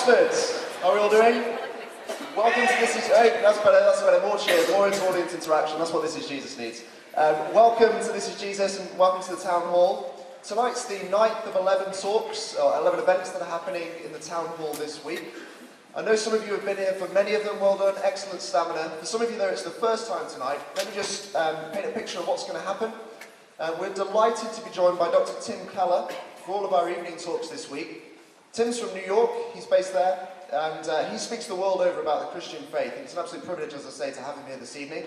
Oxford, how are we all doing? Welcome to This Is... Oh, that's better, more cheers, more audience interaction, that's what This Is Jesus needs. Welcome to This Is Jesus and welcome to the Town Hall. Tonight's the 9th of 11 talks, or 11 events that are happening in the Town Hall this week. I know some of you have been here for many of them, well done, excellent stamina. For some of you though, it's the first time tonight. Let me just paint a picture of what's going to happen. We're delighted to be joined by Dr. Tim Keller for all of our evening talks this week. Tim's from New York, he's based there, and he speaks the world over about the Christian faith. It's an absolute privilege, as I say, to have him here this evening.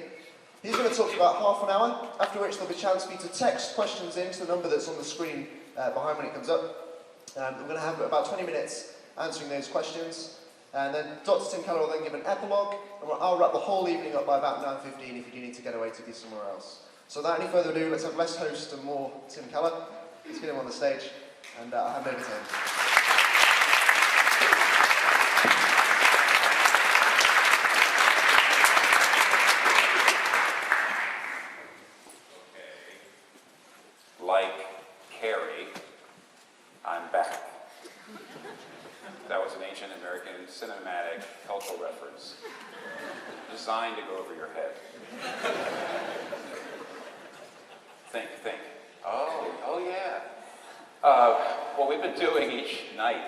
He's going to talk for about half an hour, after which there'll be a chance for you to text questions in to the number that's on the screen behind when it comes up. We're going to have about 20 minutes answering those questions, and then Dr. Tim Keller will then give an epilogue, and I'll wrap the whole evening up by about 9:15 if you do need to get away to be somewhere else. So without any further ado, let's have less host and more Tim Keller. Let's get him on the stage, and I'll hand over to him. Cinematic cultural reference designed to go over your head. Think. Oh yeah. What we've been doing each night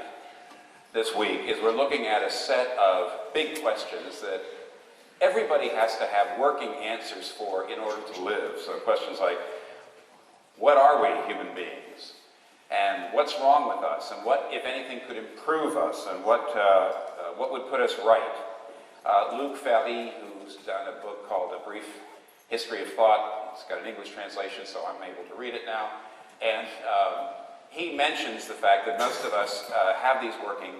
this week is we're looking at a set of big questions that everybody has to have working answers for in order to live. So questions like, what are we human beings? And what's wrong with us? And what, if anything, could improve us? And what would put us right? Luc Ferry, who's done a book called A Brief History of Thought, it's got an English translation, so I'm able to read it now. And he mentions the fact that most of us have these working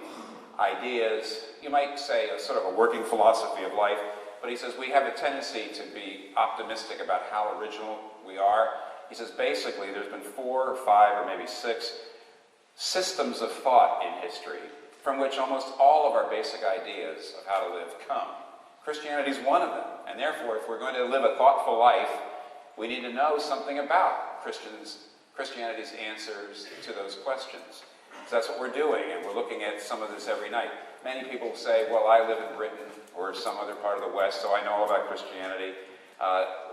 ideas. You might say a sort of a working philosophy of life, but he says we have a tendency to be optimistic about how original we are. He says basically there's been 4 or 5 or maybe 6 systems of thought in history from which almost all of our basic ideas of how to live come. Christianity is one of them, and therefore if we're going to live a thoughtful life, we need to know something about Christianity's answers to those questions. So that's what we're doing, and we're looking at some of this every night. Many people say, well, I live in Britain or some other part of the West, so I know all about Christianity.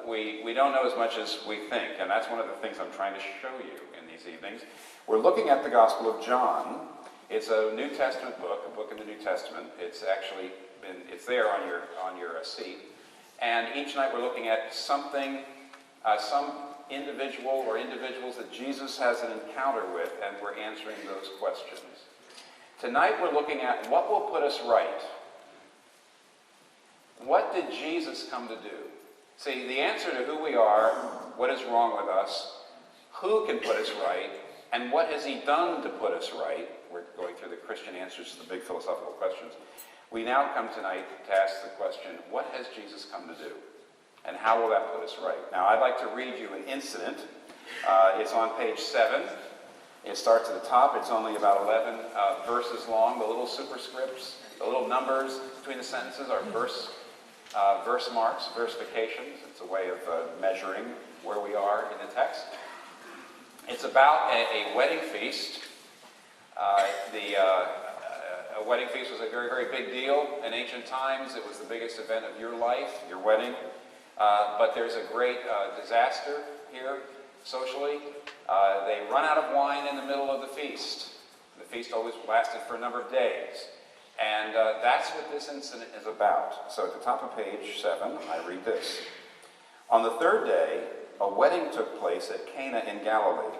We don't know as much as we think, and that's one of the things I'm trying to show you in these evenings. We're looking at the Gospel of John. It's a New Testament book, a book in the New Testament. It's actually it's there on your seat. And each night we're looking at something, some individual or individuals that Jesus has an encounter with, and we're answering those questions. Tonight we're looking at what will put us right. What did Jesus come to do? See, the answer to who we are, what is wrong with us, who can put us right, and what has he done to put us right. We're going through the Christian answers to the big philosophical questions. We now come tonight to ask the question, what has Jesus come to do? And how will that put us right? Now, I'd like to read you an incident. It's on page 7. It starts at the top. It's only about 11 verses long. The little superscripts, the little numbers between the sentences are verse marks, versifications. It's a way of measuring where we are in the text. It's about a wedding feast. A wedding feast was a very, very big deal in ancient times. It was the biggest event of your life, your wedding. But there's a great disaster here socially. They run out of wine in the middle of the feast. The feast always lasted for a number of days. And that's what this incident is about. So at the top of page 7, I read this. On the 3rd day, a wedding took place at Cana in Galilee.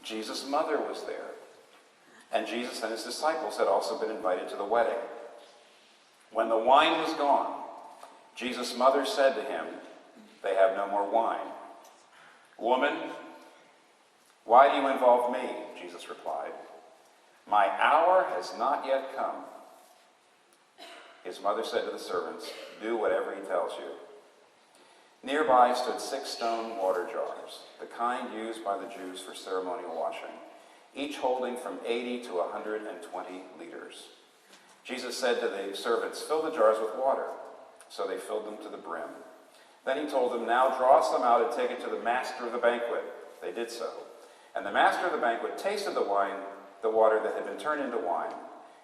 Jesus' mother was there. And Jesus and his disciples had also been invited to the wedding. When the wine was gone, Jesus' mother said to him, "They have no more wine." "Woman, why do you involve me?" Jesus replied. "My hour has not yet come." His mother said to the servants, "Do whatever he tells you." Nearby stood 6 stone water jars, the kind used by the Jews for ceremonial washing, each holding from 80 to 120 liters. Jesus said to the servants, "Fill the jars with water." So they filled them to the brim. Then he told them, "Now draw some out and take it to the master of the banquet." They did so. And the master of the banquet tasted the water that had been turned into wine.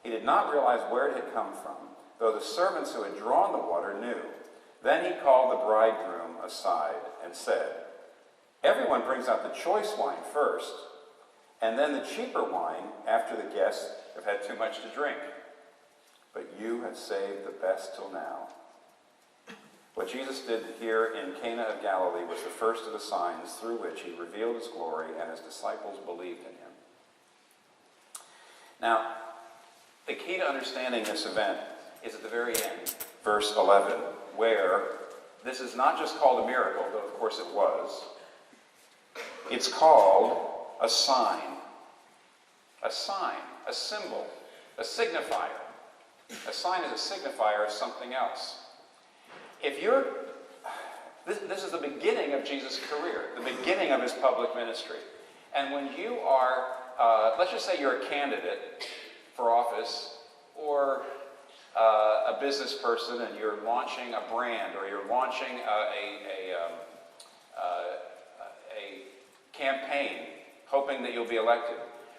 He did not realize where it had come from, though the servants who had drawn the water knew. Then he called the bridegroom aside and said, "Everyone brings out the choice wine first, and then the cheaper wine after the guests have had too much to drink. But you have saved the best till now." What Jesus did here in Cana of Galilee was the first of the signs through which he revealed his glory, and his disciples believed in him. Now, the key to understanding this event is at the very end, verse 11, where this is not just called a miracle, though of course it was. It's called a sign. A sign, a symbol, a signifier. A sign is a signifier of something else. This is the beginning of Jesus' career, the beginning of his public ministry. And when you are, let's just say you're a candidate for office, or a business person, and you're launching a brand, or you're launching a campaign, hoping that you'll be elected.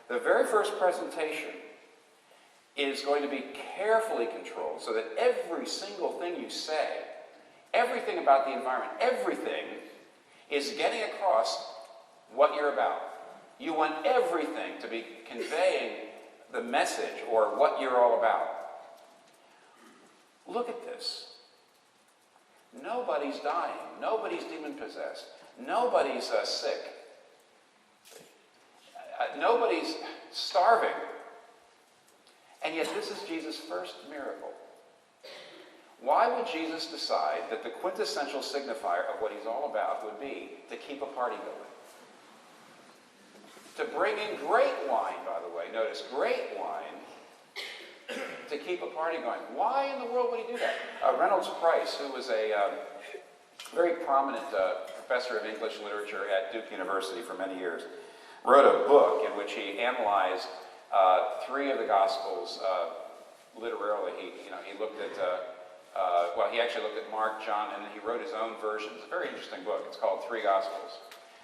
The very first presentation is going to be carefully controlled so that every single thing you say, everything about the environment, everything is getting across what you're about. You want everything to be conveying the message or what you're all about. Look at this. Nobody's dying. Nobody's demon-possessed. Nobody's sick. Nobody's starving. And yet this is Jesus' first miracle. Why would Jesus decide that the quintessential signifier of what he's all about would be to keep a party going? To bring in great wine, by the way. Notice, great wine to keep a party going. Why in the world would he do that? Reynolds Price, who was a very prominent professor of English literature at Duke University for many years, wrote a book in which he analyzed three of the Gospels literarily. He looked at, he actually looked at Mark, John, and then he wrote his own version. It's a very interesting book. It's called Three Gospels.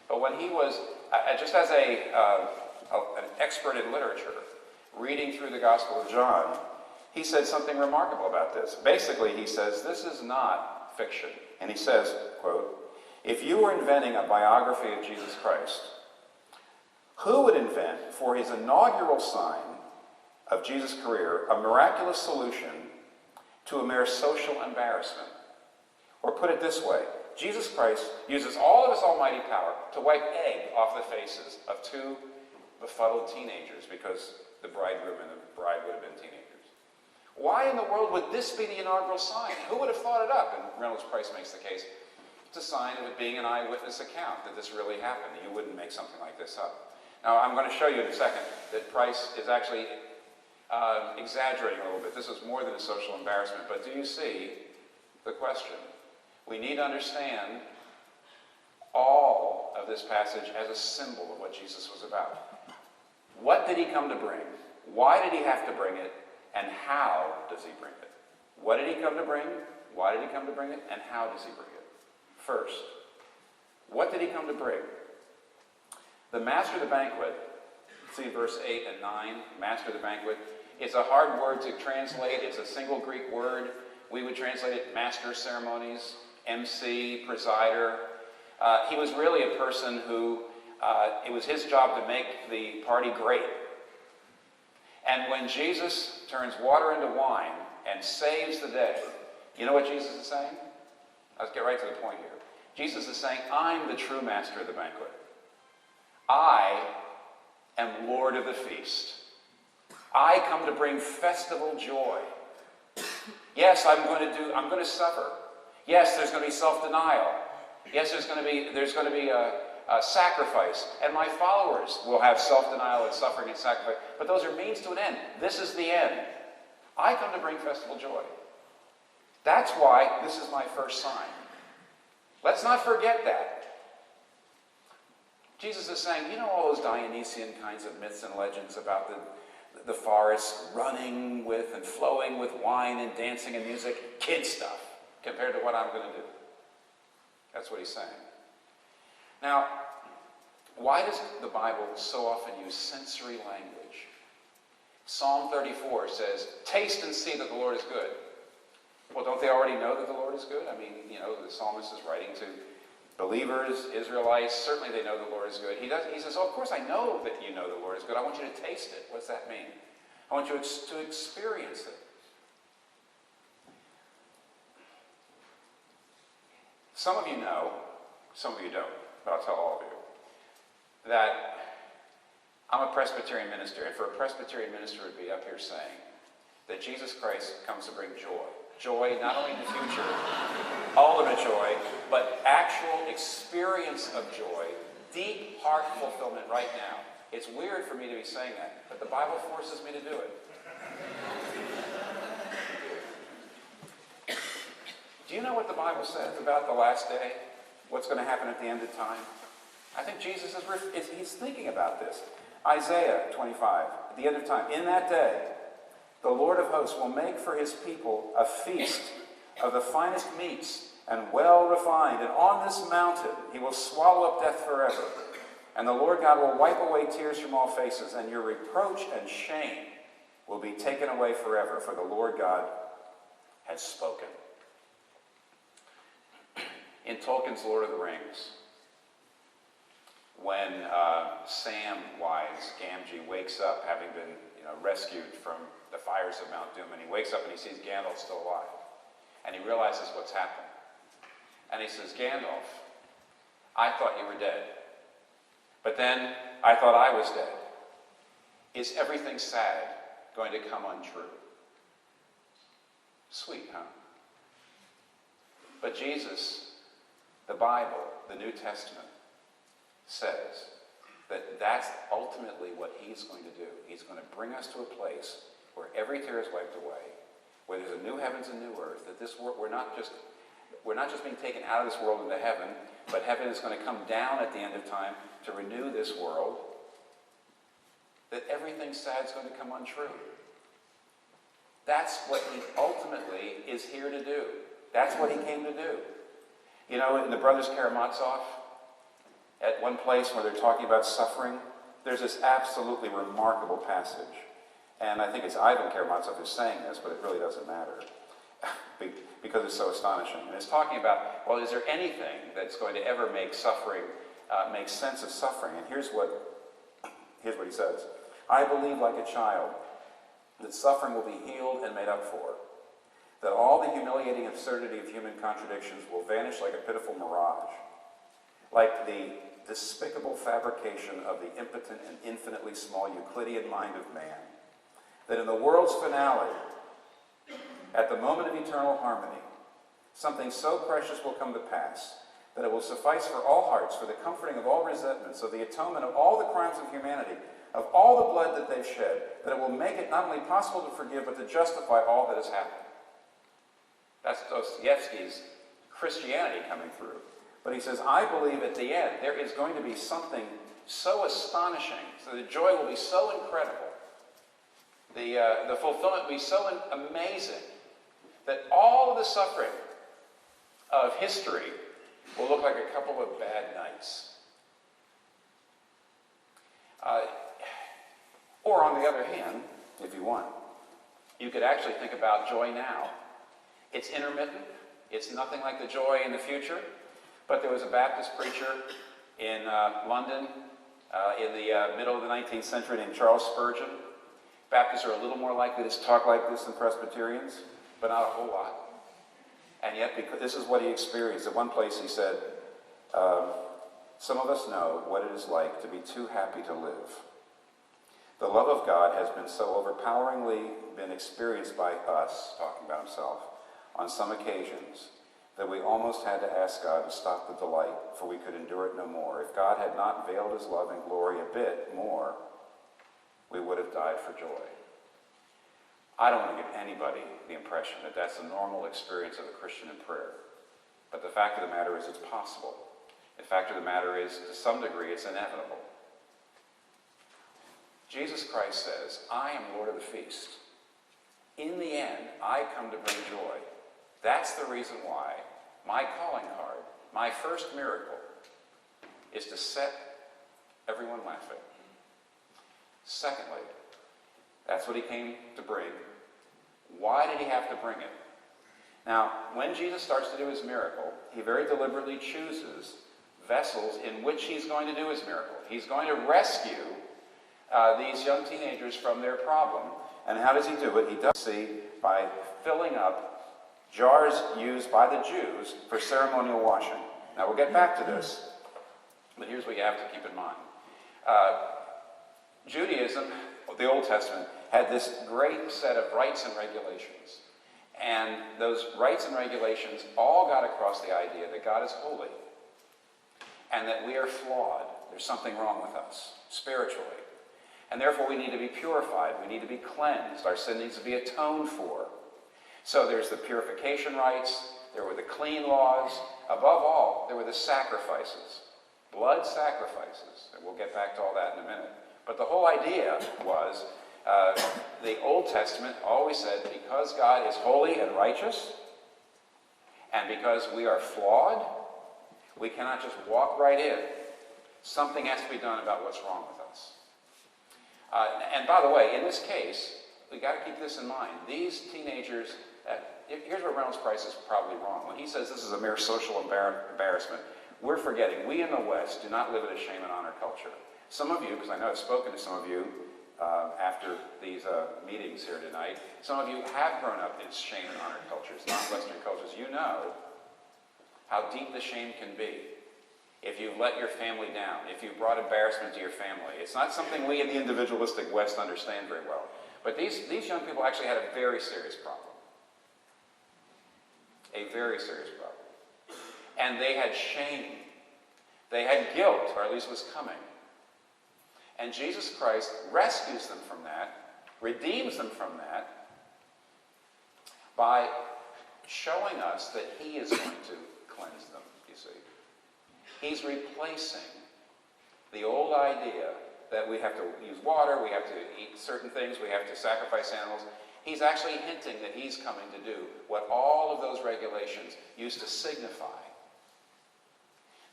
But when he was, just as an expert in literature, reading through the Gospel of John, he said something remarkable about this. Basically, he says, this is not fiction. And he says, quote, "If you were inventing a biography of Jesus Christ, who would invent for his inaugural sign of Jesus' career a miraculous solution to a mere social embarrassment? Or put it this way, Jesus Christ uses all of his almighty power to wipe egg off the faces of two befuddled teenagers, because the bridegroom and the bride would have been teenagers. Why in the world would this be the inaugural sign? Who would have thought it up?" And Reynolds Price makes the case. It's a sign of it being an eyewitness account that this really happened. You wouldn't make something like this up. Now, I'm going to show you in a second that Price is actually exaggerating a little bit. This is more than a social embarrassment. But do you see the question? We need to understand all of this passage as a symbol of what Jesus was about. What did he come to bring? Why did he have to bring it? And how does he bring it? What did he come to bring? Why did he come to bring it? And how does he bring it? First, what did he come to bring? The master of the banquet, see verse 8 and 9, master of the banquet. It's a hard word to translate. It's a single Greek word. We would translate it master of ceremonies, MC, presider. He was really a person who, it was his job to make the party great. And when Jesus turns water into wine and saves the day, you know what Jesus is saying? Let's get right to the point here. Jesus is saying, I'm the true master of the banquet. I am Lord of the feast. I come to bring festival joy. Yes, I'm going to suffer. Yes, there's going to be self-denial. Yes, there's going to be a sacrifice. And my followers will have self-denial and suffering and sacrifice. But those are means to an end. This is the end. I come to bring festival joy. That's why this is my first sign. Let's not forget that. Jesus is saying, you know all those Dionysian kinds of myths and legends about the forest running with and flowing with wine and dancing and music? Kid stuff compared to what I'm going to do. That's what he's saying. Now, why does the Bible so often use sensory language? Psalm 34 says, taste and see that the Lord is good. Well, don't they already know that the Lord is good? I mean, the psalmist is writing to believers, Israelites. Certainly they know the Lord is good. He says, oh, of course I know that you know the Lord is good. I want you to taste it. What's that mean? I want you to experience it. Some of you know, some of you don't, but I'll tell all of you, that I'm a Presbyterian minister, and for a Presbyterian minister to be up here saying that Jesus Christ comes to bring joy. Joy not only in the future, ultimate joy, but actual experience of joy, deep heart fulfillment right now. It's weird for me to be saying that, but the Bible forces me to do it. Do you know what the Bible says about the last day? What's going to happen at the end of time? I think Jesus he's thinking about this. Isaiah 25, at the end of time, in that day, the Lord of hosts will make for his people a feast of the finest meats and well refined. And on this mountain he will swallow up death forever. And the Lord God will wipe away tears from all faces, and your reproach and shame will be taken away forever, for the Lord God has spoken. In Tolkien's Lord of the Rings, when Samwise Gamgee wakes up, having been rescued from the fires of Mount Doom, and he wakes up and he sees Gandalf still alive, and he realizes what's happened. And he says, Gandalf, I thought you were dead, but then I thought I was dead. Is everything sad going to come untrue? Sweet, huh? But Jesus, the Bible, the New Testament, says that that's ultimately what he's going to do. He's going to bring us to a place where every tear is wiped away, where there's a new heavens and new earth, that this world, we're not just being taken out of this world into heaven, but heaven is going to come down at the end of time to renew this world, that everything sad is going to come untrue. That's what he ultimately is here to do. That's what he came to do. In the Brothers Karamazov, at one place where they're talking about suffering, there's this absolutely remarkable passage. And I think it's Ivan Karamazov who's saying this, but it really doesn't matter because it's so astonishing. And it's talking about, well, is there anything that's going to ever make suffering, make sense of suffering? And here's what he says. I believe like a child that suffering will be healed and made up for, that all the humiliating absurdity of human contradictions will vanish like a pitiful mirage, like the despicable fabrication of the impotent and infinitely small Euclidean mind of man, that in the world's finale, at the moment of eternal harmony, something so precious will come to pass that it will suffice for all hearts, for the comforting of all resentments, of the atonement of all the crimes of humanity, of all the blood that they've shed, that it will make it not only possible to forgive, but to justify all that has happened. That's Dostoevsky's Christianity coming through. But he says, I believe at the end there is going to be something so astonishing, so the joy will be so incredible, the fulfillment will be so amazing, that all of the suffering of history will look like a couple of bad nights. Or on the other hand, if you want, you could actually think about joy now. It's intermittent. It's nothing like the joy in the future. But there was a Baptist preacher in London in the middle of the 19th century named Charles Spurgeon. Baptists are a little more likely to talk like this than Presbyterians, but not a whole lot. And yet, because this is what he experienced. At one place he said, some of us know what it is like to be too happy to live. The love of God has been so overpoweringly experienced by us, talking about himself, on some occasions, that we almost had to ask God to stop the delight, for we could endure it no more. If God had not veiled his love and glory a bit more, we would have died for joy. I don't want to give anybody the impression that that's the normal experience of a Christian in prayer. But the fact of the matter is it's possible. The fact of the matter is, to some degree, it's inevitable. Jesus Christ says, I am Lord of the feast. In the end, I come to bring joy. That's the reason why my calling card, my first miracle, is to set everyone laughing. Secondly, That's what he came to bring. Why did he have to bring it? Now, when Jesus starts to do his miracle, he very deliberately chooses vessels in which he's going to do his miracle. He's going to rescue these young teenagers from their problem. And how does he do it? He does it by filling up jars used by the Jews for ceremonial washing. Now, we'll get back to this, but here's what you have to keep in mind. Judaism, the Old Testament, had this great set of rites and regulations. And those rites and regulations all got across the idea that God is holy and that we are flawed. There's something wrong with us spiritually. And therefore we need to be purified. We need to be cleansed. Our sin needs to be atoned for. So there's the purification rites. There were the clean laws. Above all, there were the sacrifices. Blood sacrifices. And we'll get back to all that in a minute. But the whole idea was, the Old Testament always said, because God is holy and righteous, and because we are flawed, we cannot just walk right in. Something has to be done about what's wrong with us. And by the way, in this case, we got to keep this in mind. These teenagers, here's where Reynolds Price is probably wrong. When he says this is a mere social embarrassment, we're forgetting we in the West do not live in a shame and honor culture. Some of you, because I know I've spoken to some of you after these meetings here tonight, some of you have grown up in shame and honor cultures, non-Western cultures. You know how deep the shame can be if you've let your family down, if you've brought embarrassment to your family. It's not something we in the individualistic West understand very well. But these young people actually had a very serious problem. A very serious problem. And they had shame. They had guilt, or at least was coming. And Jesus Christ rescues them from that, redeems them from that, by showing us that he is going to cleanse them, you see. He's replacing the old idea that we have to use water, we have to eat certain things, we have to sacrifice animals. He's actually hinting that he's coming to do what all of those regulations used to signify.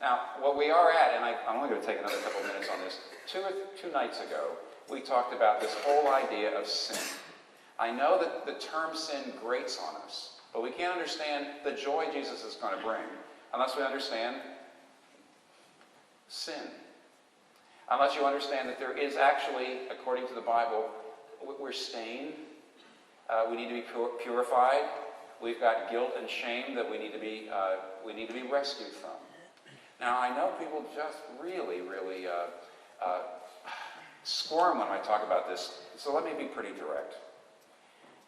Now, what we are at, and I'm only going to take another couple minutes on this, two nights ago, we talked about this whole idea of sin. I know that the term sin grates on us, but we can't understand the joy Jesus is going to bring unless we understand sin. Unless you understand that there is actually, according to the Bible, we're stained, we need to be purified, we've got guilt and shame that we need to be rescued from. Now, I know people just really, really squirm when I talk about this, so let me be pretty direct.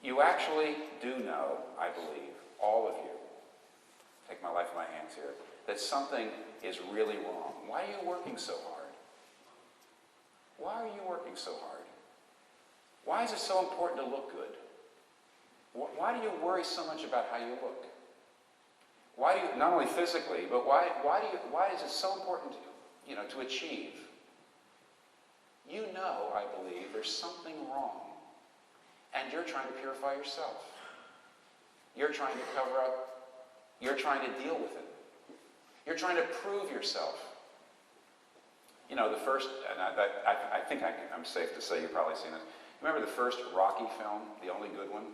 You actually do know, I believe, all of you, take my life in my hands here, that something is really wrong. Why are you working so hard? Why are you working so hard? Why is it so important to look good? Why do you worry so much about how you look? Why do you, not only physically, but why is it so important to achieve? You know, I believe, there's something wrong. And you're trying to purify yourself. You're trying to cover up. You're trying to deal with it. You're trying to prove yourself. You know, the first, and I think I'm safe to say you've probably seen this. Remember the first Rocky film, the only good one?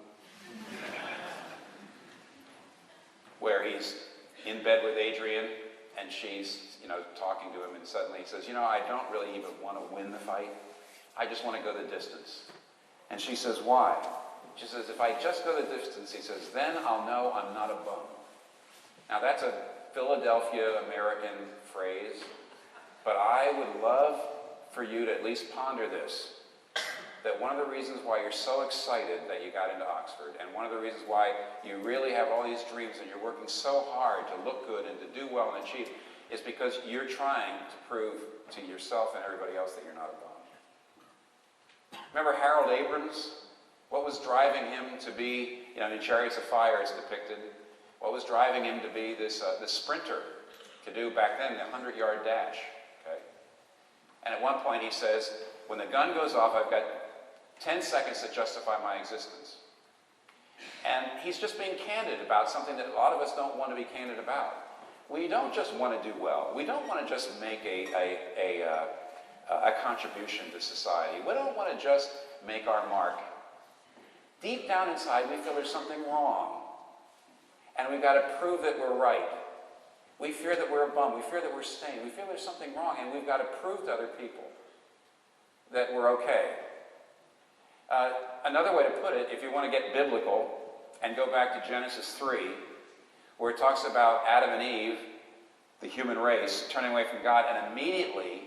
Where he's in bed with Adrian, and she's, talking to him, and suddenly he says, I don't really even want to win the fight. I just want to go the distance. And she says, why? She says, if I just go the distance, he says, then I'll know I'm not a bum. Now that's a Philadelphia American phrase, but I would love for you to at least ponder this. That one of the reasons why you're so excited that you got into Oxford, and one of the reasons why you really have all these dreams and you're working so hard to look good and to do well and achieve, is because you're trying to prove to yourself and everybody else that you're not a bum. Remember Harold Abrams? What was driving him to be, in Chariots of Fire it's depicted, what was driving him to be this sprinter, to do back then the 100-yard dash, okay? And at one point he says, when the gun goes off, I've got 10 seconds to justify my existence. And he's just being candid about something that a lot of us don't want to be candid about. We don't just want to do well. We don't want to just make a a contribution to society. We don't want to just make our mark. Deep down inside, we feel there's something wrong. And we've got to prove that we're right. We fear that we're a bum. We fear that we're stained. We feel there's something wrong, and we've got to prove to other people that we're okay. Another way to put it, if you want to get biblical, and go back to Genesis 3, where it talks about Adam and Eve, the human race, turning away from God, and immediately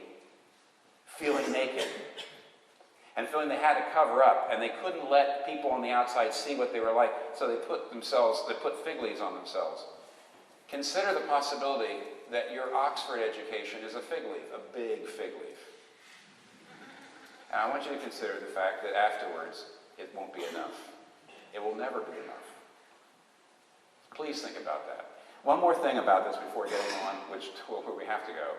feeling naked, and feeling they had to cover up, and they couldn't let people on the outside see what they were like, so they put fig leaves on themselves. Consider the possibility that your Oxford education is a fig leaf, a big fig leaf. And I want you to consider the fact that afterwards, it won't be enough. It will never be enough. Please think about that. One more thing about this before getting on, where we have to go.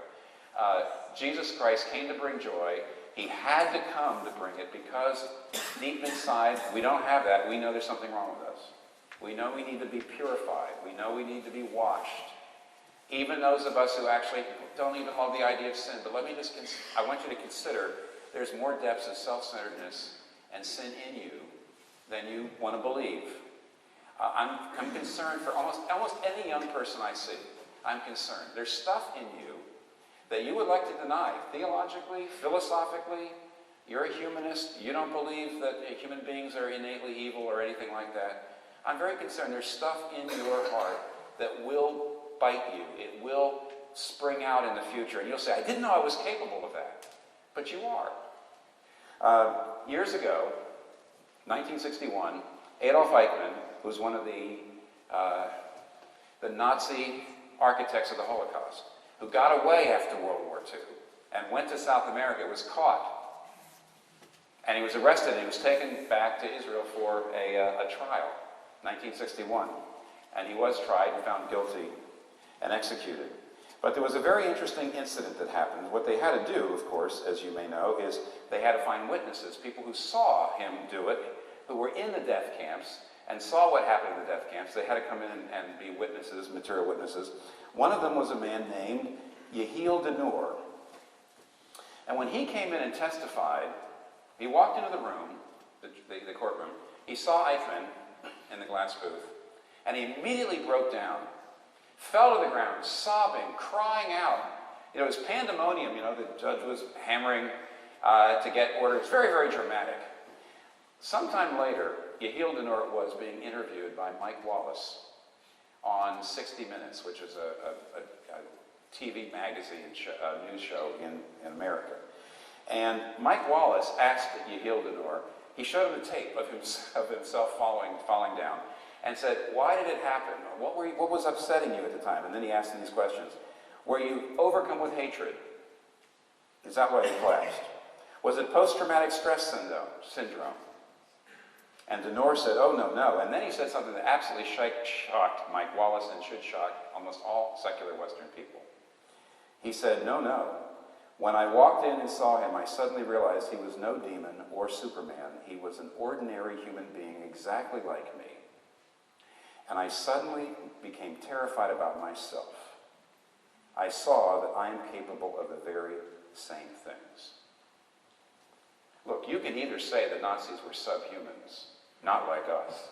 Jesus Christ came to bring joy. He had to come to bring it because deep inside, we don't have that. We know there's something wrong with us. We know we need to be purified. We know we need to be washed. Even those of us who actually don't even love the idea of sin. But I want you to consider there's more depths of self-centeredness and sin in you than you want to believe. I'm concerned for almost any young person I see. I'm concerned. There's stuff in you that you would like to deny. Theologically, philosophically, you're a humanist. You don't believe that human beings are innately evil or anything like that. I'm very concerned. There's stuff in your heart that will bite you. It will spring out in the future. And you'll say, I didn't know I was capable of that. But you are. Years ago, 1961, Adolf Eichmann, who was one of the Nazi architects of the Holocaust, who got away after World War II and went to South America, was caught. And he was arrested and he was taken back to Israel for a trial, 1961. And he was tried and found guilty and executed. But there was a very interesting incident that happened. What they had to do, of course, as you may know, is they had to find witnesses, people who saw him do it, who were in the death camps, and saw what happened in the death camps. They had to come in and be witnesses, material witnesses. One of them was a man named Yehiel Denor. And when he came in and testified, he walked into the room, the courtroom. He saw Eichmann in the glass booth, and he immediately broke down, fell to the ground, sobbing, crying out. It was pandemonium. The judge was hammering to get orders. Very, very dramatic. Sometime later, Yehiel Denor was being interviewed by Mike Wallace on 60 Minutes, which is a TV magazine news show in America. And Mike Wallace asked Yehiel Denor, he showed him the tape of himself falling down, and said, why did it happen? What was upsetting you at the time? And then he asked him these questions. Were you overcome with hatred? Is that why you collapsed? Was it post-traumatic stress syndrome? And Denor said, oh, no. And then he said something that absolutely shocked Mike Wallace and should shock almost all secular Western people. He said, no. When I walked in and saw him, I suddenly realized he was no demon or Superman. He was an ordinary human being exactly like me. And I suddenly became terrified about myself. I saw that I am capable of the very same things. Look, you can either say the Nazis were subhumans, not like us.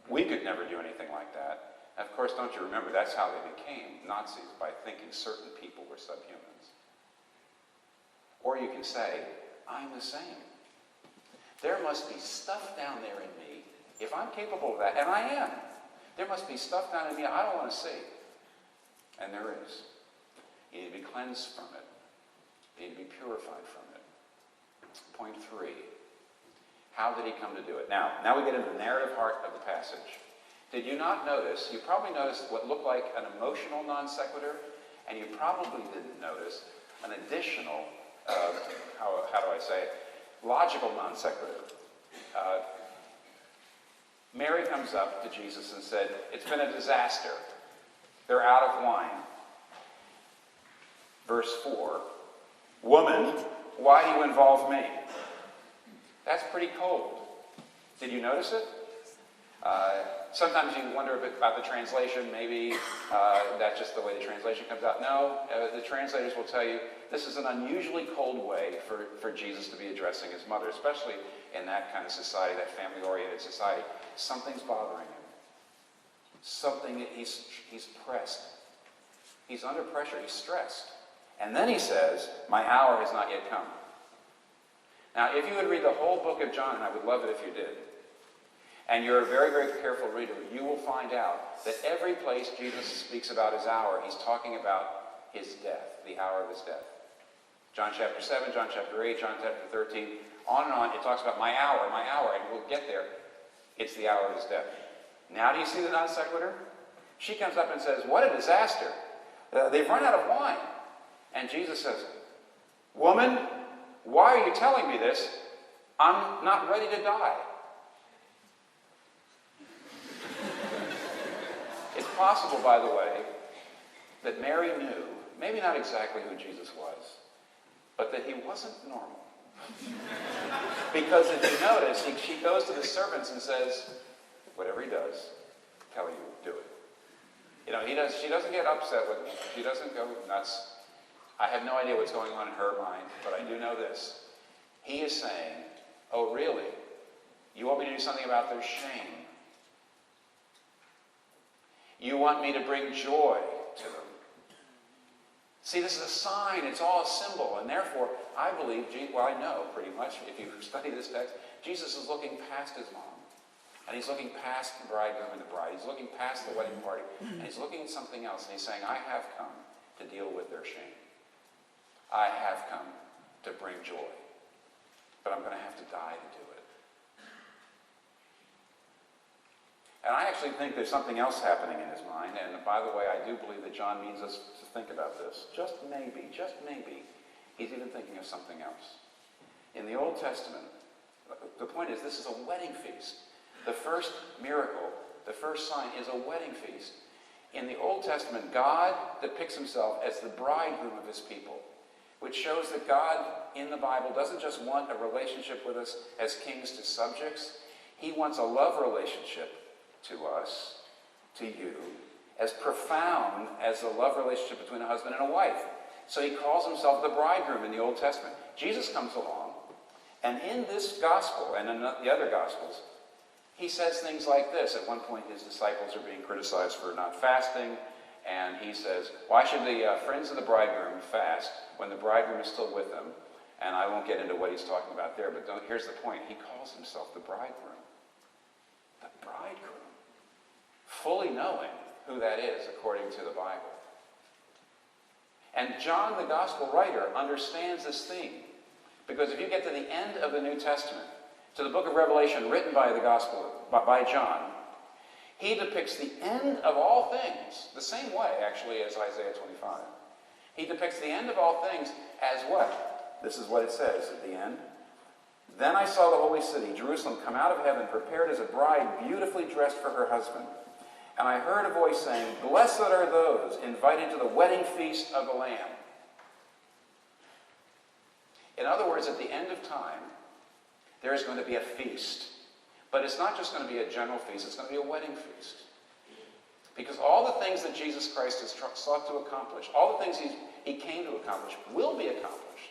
We could never do anything like that. And of course, don't you remember, that's how they became Nazis, by thinking certain people were subhumans. Or you can say, I'm the same. There must be stuff down there in me, if I'm capable of that, and I am. There must be stuff down in me I don't want to see. And there is. You need to be cleansed from it. You need to be purified from it. Point 3. How did he come to do it? Now we get into the narrative heart of the passage. Did you not notice, you probably noticed what looked like an emotional non sequitur, and you probably didn't notice an additional, how do I say it, logical non sequitur. Mary comes up to Jesus and said, it's been a disaster. They're out of wine. Verse 4, woman, why do you involve me? That's pretty cold. Did you notice it? Sometimes you wonder a bit about the translation. Maybe that's just the way the translation comes out. No, the translators will tell you this is an unusually cold way for Jesus to be addressing his mother, especially in that kind of society, that family-oriented society. Something's bothering him. Something, he's pressed. He's under pressure. He's stressed. And then he says, my hour has not yet come. Now, if you would read the whole book of John, and I would love it if you did, and you're a very, very careful reader, you will find out that every place Jesus speaks about his hour, he's talking about his death, the hour of his death. John chapter 7, John chapter 8, John chapter 13, on and on, it talks about my hour, and we'll get there. It's the hour of his death. Now do you see the non sequitur? She comes up and says, what a disaster. They've run out of wine. And Jesus says, woman, why are you telling me this? I'm not ready to die. It's possible, by the way, that Mary knew, maybe not exactly who Jesus was, but that he wasn't normal. Because if you notice, she goes to the servants and says, whatever he does, tell you, do it. You know, she doesn't get upset with me. She doesn't go nuts. I have no idea what's going on in her mind, but I do know this. He is saying, oh, really? You want me to do something about their shame? You want me to bring joy to them? See, this is a sign. It's all a symbol. And therefore, I believe, well, I know pretty much, if you study this text, Jesus is looking past his mom. And he's looking past the bridegroom and the bride. He's looking past the wedding party. And he's looking at something else. And he's saying, I have come to deal with their shame. I have come to bring joy. But I'm going to have to die to do it. And I actually think there's something else happening in his mind. And by the way, I do believe that John means us to think about this. Just maybe, he's even thinking of something else. In the Old Testament, the point is this is a wedding feast. The first miracle, the first sign is a wedding feast. In the Old Testament, God depicts himself as the bridegroom of his people, which shows that God in the Bible doesn't just want a relationship with us as kings to subjects. He wants a love relationship to us, to you, as profound as the love relationship between a husband and a wife. So he calls himself the bridegroom in the Old Testament. Jesus comes along, and in this gospel, and in the other gospels, he says things like this. At one point, his disciples are being criticized for not fasting, and he says, why should the friends of the bridegroom fast when the bridegroom is still with them? And I won't get into what he's talking about there, but here's the point. He calls himself the bridegroom. The bridegroom. Fully knowing who that is according to the Bible. And John, the gospel writer, understands this theme. Because if you get to the end of the New Testament, to the book of Revelation written by the gospel, by John, he depicts the end of all things, the same way, actually, as Isaiah 25. He depicts the end of all things as what? This is what it says at the end. Then I saw the holy city, Jerusalem, come out of heaven, prepared as a bride, beautifully dressed for her husband. And I heard a voice saying, blessed are those invited to the wedding feast of the Lamb. In other words, at the end of time, there is going to be a feast. But it's not just going to be a general feast, it's going to be a wedding feast. Because all the things that Jesus Christ has sought to accomplish, all the things he came to accomplish, will be accomplished.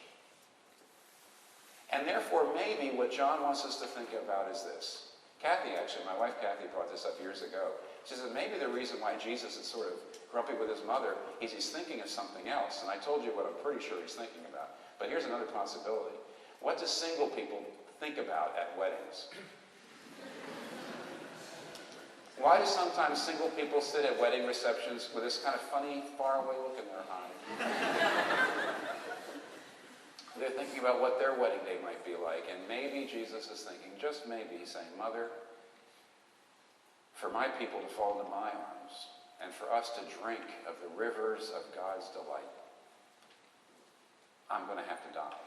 And therefore, maybe what John wants us to think about is this. Kathy, actually, my wife Kathy brought this up years ago. She said maybe the reason why Jesus is sort of grumpy with his mother is he's thinking of something else. And I told you what I'm pretty sure he's thinking about. But here's another possibility. What do single people think about at weddings? Why do sometimes single people sit at wedding receptions with this kind of funny, faraway look in their eye? They're thinking about what their wedding day might be like. And maybe Jesus is thinking, just maybe, he's saying, Mother, for my people to fall into my arms and for us to drink of the rivers of God's delight, I'm going to have to die.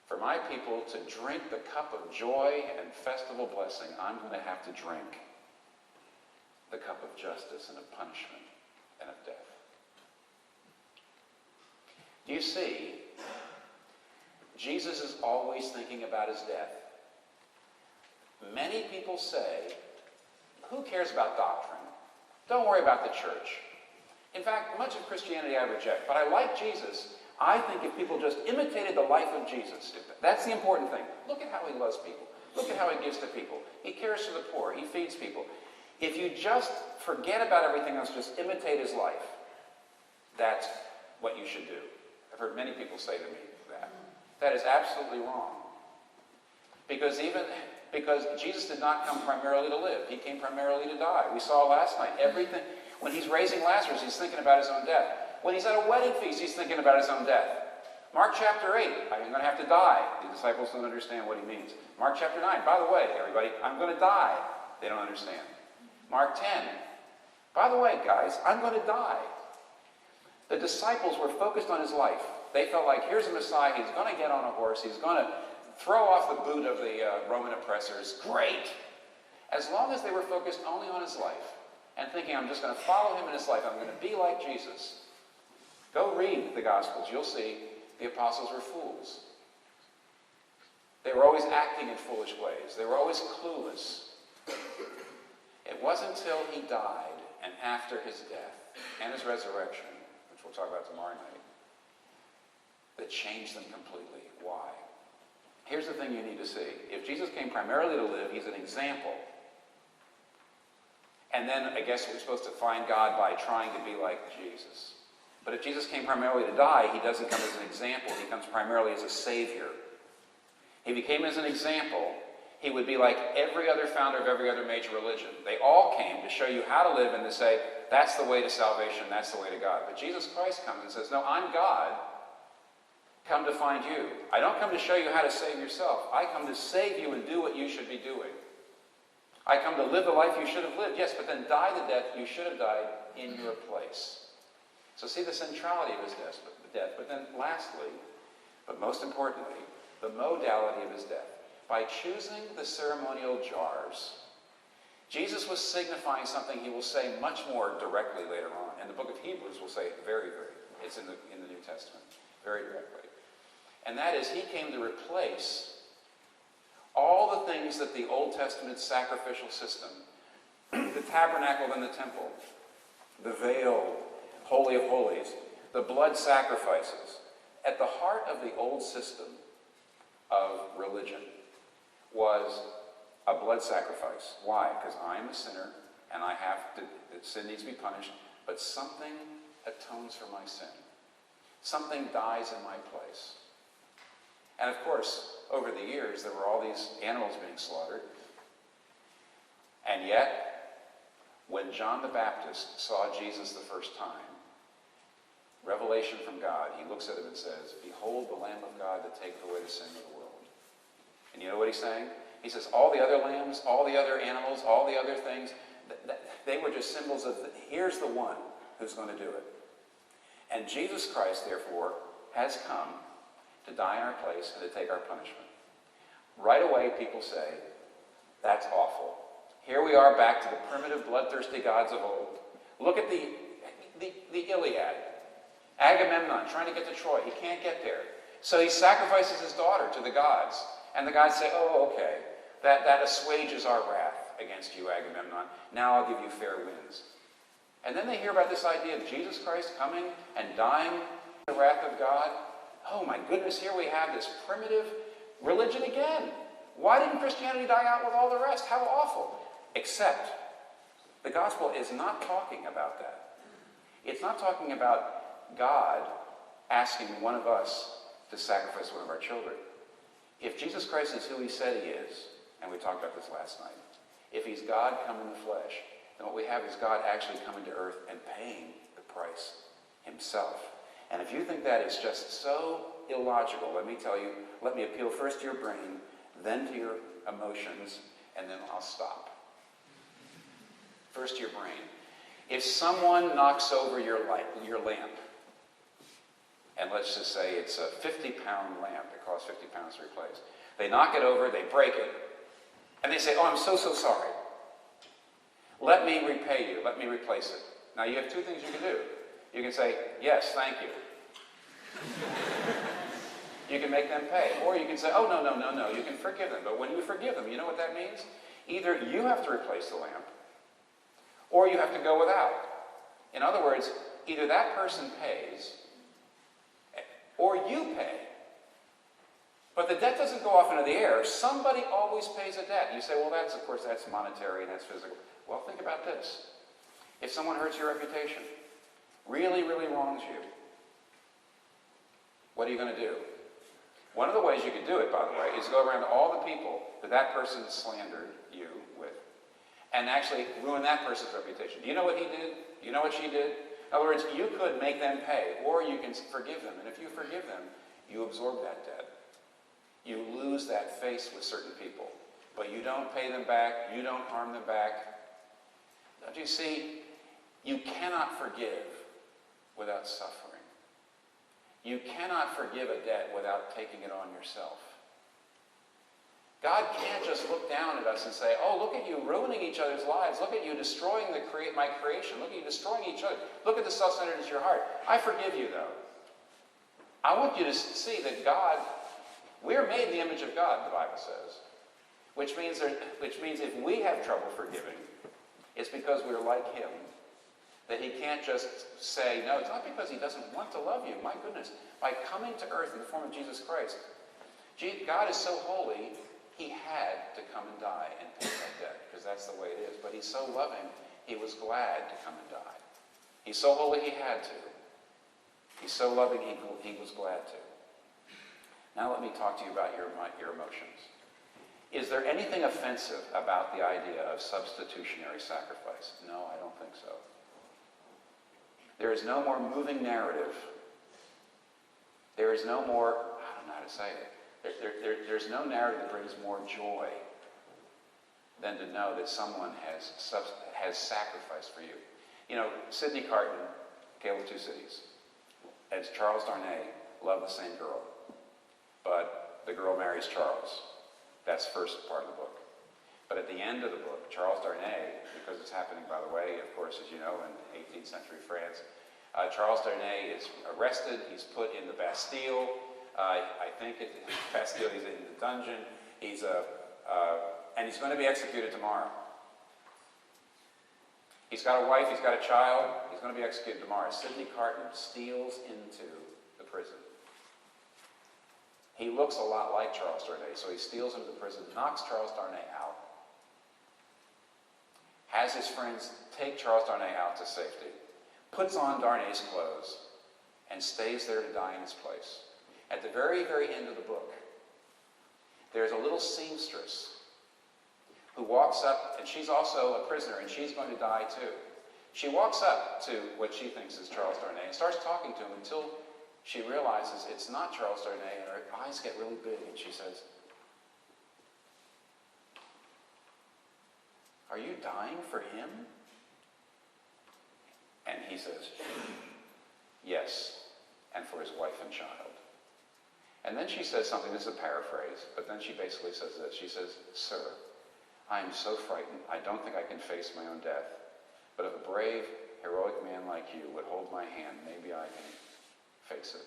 For my people to drink the cup of joy and festival blessing, I'm going to have to drink the cup of justice and of punishment and of death. Do you see? Jesus is always thinking about his death. Many people say, who cares about doctrine? Don't worry about the church. In fact, much of Christianity I reject, but I like Jesus. I think if people just imitated the life of Jesus, that's the important thing. Look at how he loves people. Look at how he gives to people. He cares for the poor. He feeds people. If you just forget about everything else, just imitate his life, that's what you should do. I've heard many people say to me that. That is absolutely wrong. Because Jesus did not come primarily to live. He came primarily to die. We saw last night everything. When he's raising Lazarus, he's thinking about his own death. When he's at a wedding feast, he's thinking about his own death. Mark chapter 8, I'm going to have to die. The disciples don't understand what he means. Mark chapter 9, by the way, everybody, I'm going to die. They don't understand. Mark 10, by the way, guys, I'm going to die. The disciples were focused on his life. They felt like, here's a Messiah, he's going to get on a horse, he's going to throw off the boot of the Roman oppressors. Great! As long as they were focused only on his life and thinking, I'm just going to follow him in his life, I'm going to be like Jesus. Go read the Gospels. You'll see the apostles were fools. They were always acting in foolish ways. They were always clueless. It wasn't until he died and after his death and his resurrection, which we'll talk about tomorrow night, that changed them completely. Why? Here's the thing you need to see. If Jesus came primarily to live, he's an example. And then I guess we're supposed to find God by trying to be like Jesus. But if Jesus came primarily to die, he doesn't come as an example. He comes primarily as a savior. If he came as an example, he would be like every other founder of every other major religion. They all came to show you how to live and to say, that's the way to salvation, that's the way to God. But Jesus Christ comes and says, no, I'm God, come to find you. I don't come to show you how to save yourself. I come to save you and do what you should be doing. I come to live the life you should have lived, yes, but then die the death you should have died in your place. So see the centrality of his death, but then lastly, but most importantly, the modality of his death. By choosing the ceremonial jars, Jesus was signifying something he will say much more directly later on. And the book of Hebrews will say it it's in the New Testament, very directly. And that is, he came to replace all the things that the Old Testament sacrificial system, the tabernacle and the temple, the veil, Holy of Holies, the blood sacrifices. At the heart of the old system of religion was a blood sacrifice. Why? Because I'm a sinner and sin needs to be punished, but something atones for my sin. Something dies in my place. And of course, over the years, there were all these animals being slaughtered. And yet, when John the Baptist saw Jesus the first time, revelation from God, he looks at him and says, behold the Lamb of God that taketh away the sin of the world. And you know what he's saying? He says, all the other lambs, all the other animals, all the other things, they were just symbols of, here's the one who's going to do it. And Jesus Christ, therefore, has come to die in our place and to take our punishment. Right away, people say, that's awful. Here we are back to the primitive, bloodthirsty gods of old. Look at the Iliad. Agamemnon trying to get to Troy. He can't get there. So he sacrifices his daughter to the gods. And the gods say, oh, okay, that assuages our wrath against you, Agamemnon. Now I'll give you fair winds. And then they hear about this idea of Jesus Christ coming and dying in the wrath of God. Oh my goodness, here we have this primitive religion again. Why didn't Christianity die out with all the rest? How awful. Except, the gospel is not talking about that. It's not talking about God asking one of us to sacrifice one of our children. If Jesus Christ is who he said he is, and we talked about this last night, if he's God come in the flesh, then what we have is God actually coming to earth and paying the price himself. And if you think that is just so illogical, let me tell you, let me appeal first to your brain, then to your emotions, and then I'll stop. First to your brain. If someone knocks over your lamp, and let's just say it's a 50-pound lamp, it costs 50 pounds to replace. They knock it over, they break it, and they say, oh, I'm so sorry. Let me repay you, let me replace it. Now you have two things you can do. You can say, yes, thank you. You can make them pay. Or you can say, oh, no, you can forgive them. But when you forgive them, you know what that means? Either you have to replace the lamp, or you have to go without. In other words, either that person pays, or you pay. But the debt doesn't go off into the air. Somebody always pays a debt. You say, well, that's monetary and that's physical. Well, think about this. If someone hurts your reputation, really, really wrongs you, what are you going to do? One of the ways you could do it, by the way, is go around to all the people that person slandered you with and actually ruin that person's reputation. Do you know what he did? Do you know what she did? In other words, you could make them pay, or you can forgive them. And if you forgive them, you absorb that debt. You lose that face with certain people. But you don't pay them back. You don't harm them back. Don't you see? You cannot forgive without suffering. You cannot forgive a debt without taking it on yourself. God can't just look down at us and say, oh, look at you ruining each other's lives. Look at you destroying my creation. Look at you destroying each other. Look at the self-centeredness of your heart. I forgive you, though. I want you to see that God, we're made in the image of God, the Bible says. Which means if we have trouble forgiving, it's because we're like him. That he can't just say, no, it's not because he doesn't want to love you. My goodness. By coming to earth in the form of Jesus Christ, God is so holy, he had to come and die and pay that debt, because that's the way it is. But he's so loving, he was glad to come and die. He's so holy, he had to. He's so loving, he was glad to. Now let me talk to you about your emotions. Is there anything offensive about the idea of substitutionary sacrifice? No, I don't think so. There is no more moving narrative. There is no more, I don't know how to say it. There's no narrative that brings more joy than to know that someone has sacrificed for you. You know, Sidney Carton, Tale of Two Cities, and Charles Darnay love the same girl, but the girl marries Charles. That's the first part of the book. But at the end of the book, Charles Darnay, because it's happening, by the way, of course, as you know, in 18th century France, Charles Darnay is arrested. He's put in the Bastille. I think Bastille, he's in the dungeon. And he's going to be executed tomorrow. He's got a wife, he's got a child. He's going to be executed tomorrow. Sidney Carton steals into the prison. He looks a lot like Charles Darnay, so he steals into the prison, knocks Charles Darnay out, has his friends take Charles Darnay out to safety, puts on Darnay's clothes, and stays there to die in his place. At the very, very end of the book, there's a little seamstress who walks up, and she's also a prisoner, and she's going to die too. She walks up to what she thinks is Charles Darnay and starts talking to him until she realizes it's not Charles Darnay, and her eyes get really big, and she says, "Are you dying for him?" And he says, "Yes, and for his wife and child." And then she says something, this is a paraphrase, but then she basically says this. She says, "Sir, I am so frightened, I don't think I can face my own death. But if a brave, heroic man like you would hold my hand, maybe I can face it."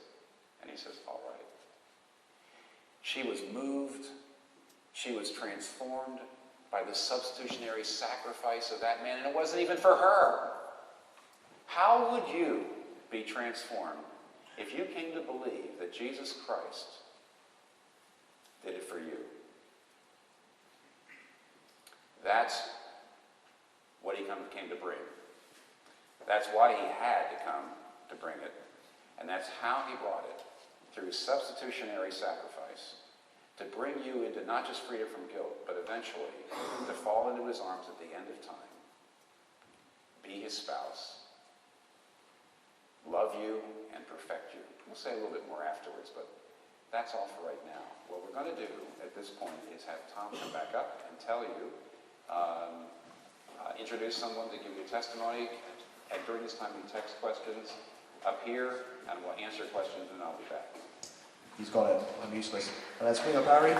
And he says, "All right." She was moved. She was transformed by the substitutionary sacrifice of that man, and it wasn't even for her. How would you be transformed if you came to believe that Jesus Christ did it for you? That's what he came to bring. That's why he had to come to bring it. And that's how he brought it, through substitutionary sacrifice, to bring you into not just freedom from guilt, but eventually to fall into his arms at the end of time, be his spouse, love you, and perfect you. We'll say a little bit more afterwards, but that's all for right now. What we're going to do at this point is have Tom come back up and tell you, introduce someone to give you testimony, and during this time you text questions up here, and we'll answer questions, and I'll be back. He's got it. I'm useless. And let's bring up Barry.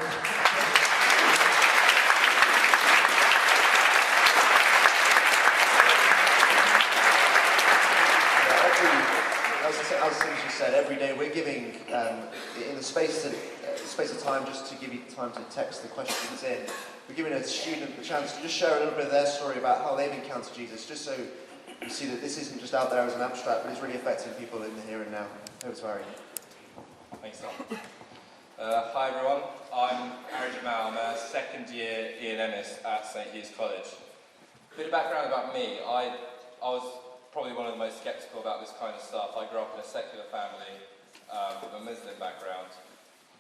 as Tim just said, every day we're giving, in the space of time, just to give you time to text the questions in, we're giving a student the chance to just share a little bit of their story about how they've encountered Jesus, just so you see that this isn't just out there as an abstract, but it's really affecting people in the here and now. Over to Harry. Thanks, Tom. Hi everyone, I'm Harry Jamal. I'm a second year ENMist at St Hugh's College. A bit of background about me. I was probably one of the most sceptical about this kind of stuff. I grew up in a secular family with a Muslim background.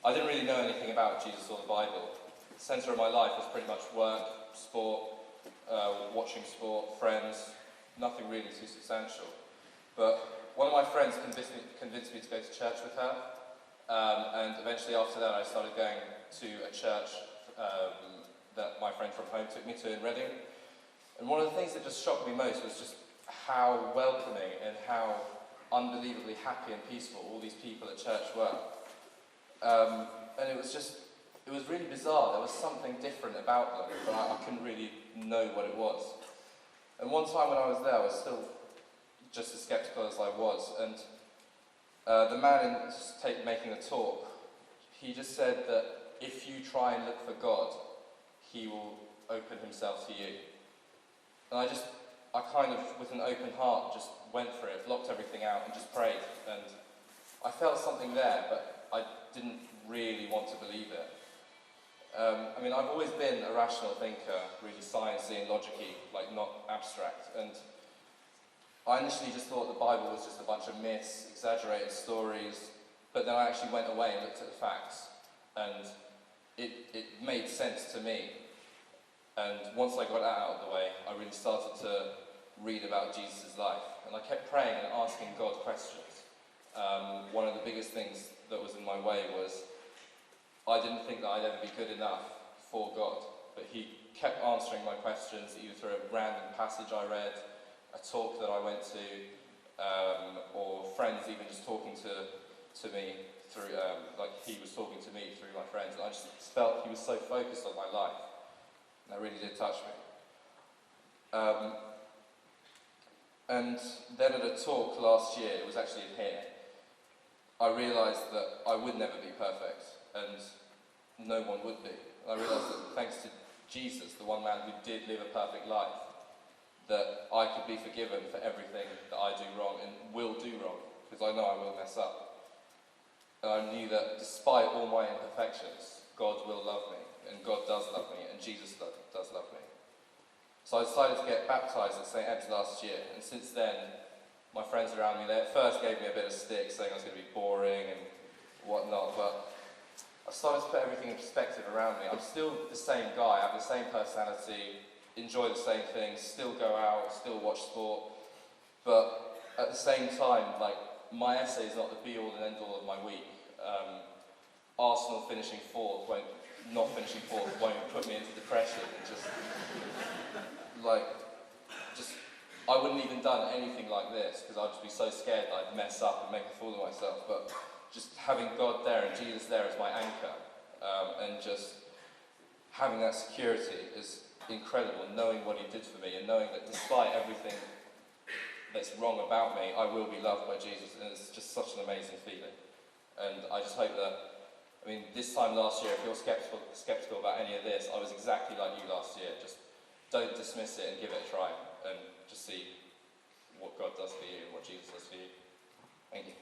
I didn't really know anything about Jesus or the Bible. The centre of my life was pretty much work, sport, watching sport, friends, nothing really too substantial. But one of my friends convinced me to go to church with her, and eventually after that I started going to a church that my friend from home took me to in Reading. And one of the things that just shocked me most was just how welcoming and how unbelievably happy and peaceful all these people at church were. And it was really bizarre. There was something different about them, but I couldn't really know what it was. And one time when I was there, I was still just as sceptical as I was, and the man making the talk, he just said that if you try and look for God, he will open himself to you. And I kind of, with an open heart, just went for it, blocked everything out and just prayed. And I felt something there, but I didn't really want to believe it. I mean, I've always been a rational thinker, really sciencey and logic-y, like not abstract. And I initially just thought the Bible was just a bunch of myths, exaggerated stories, but then I actually went away and looked at the facts. And it made sense to me. And once I got that out of the way, I really started to read about Jesus' life. And I kept praying and asking God questions. One of the biggest things that was in my way was I didn't think that I'd ever be good enough for God. But he kept answering my questions, either through a random passage I read, a talk that I went to, or friends even just talking to me through, like he was talking to me through my friends. And I just felt he was so focused on my life. That really did touch me. And then at a talk last year, it was actually in here, I realised that I would never be perfect, and no one would be. I realised that thanks to Jesus, the one man who did live a perfect life, that I could be forgiven for everything that I do wrong and will do wrong, because I know I will mess up. And I knew that despite all my imperfections, God will love me, and God does love me, and Jesus does love me. So I decided to get baptised at St Ed's last year, and since then, my friends around me, they at first gave me a bit of stick, saying I was going to be boring and whatnot, but I started to put everything in perspective around me. I'm still the same guy, I have the same personality, enjoy the same things, still go out, still watch sport, but at the same time, like, my essay is not the be-all and end-all of my week. Arsenal finishing fourth not finishing fourth won't put me into depression, and I wouldn't even done anything like this because I'd just be so scared that I'd mess up and make a fool of myself. But just having God there and Jesus there as my anchor, and just having that security is incredible, knowing what he did for me and knowing that despite everything that's wrong about me, I will be loved by Jesus, and it's just such an amazing feeling. And I just hope that, I mean, this time last year, if you're skeptical about any of this, I was exactly like you last year. Just don't dismiss it and give it a try, and just see what God does for you and what Jesus does for you. Thank you.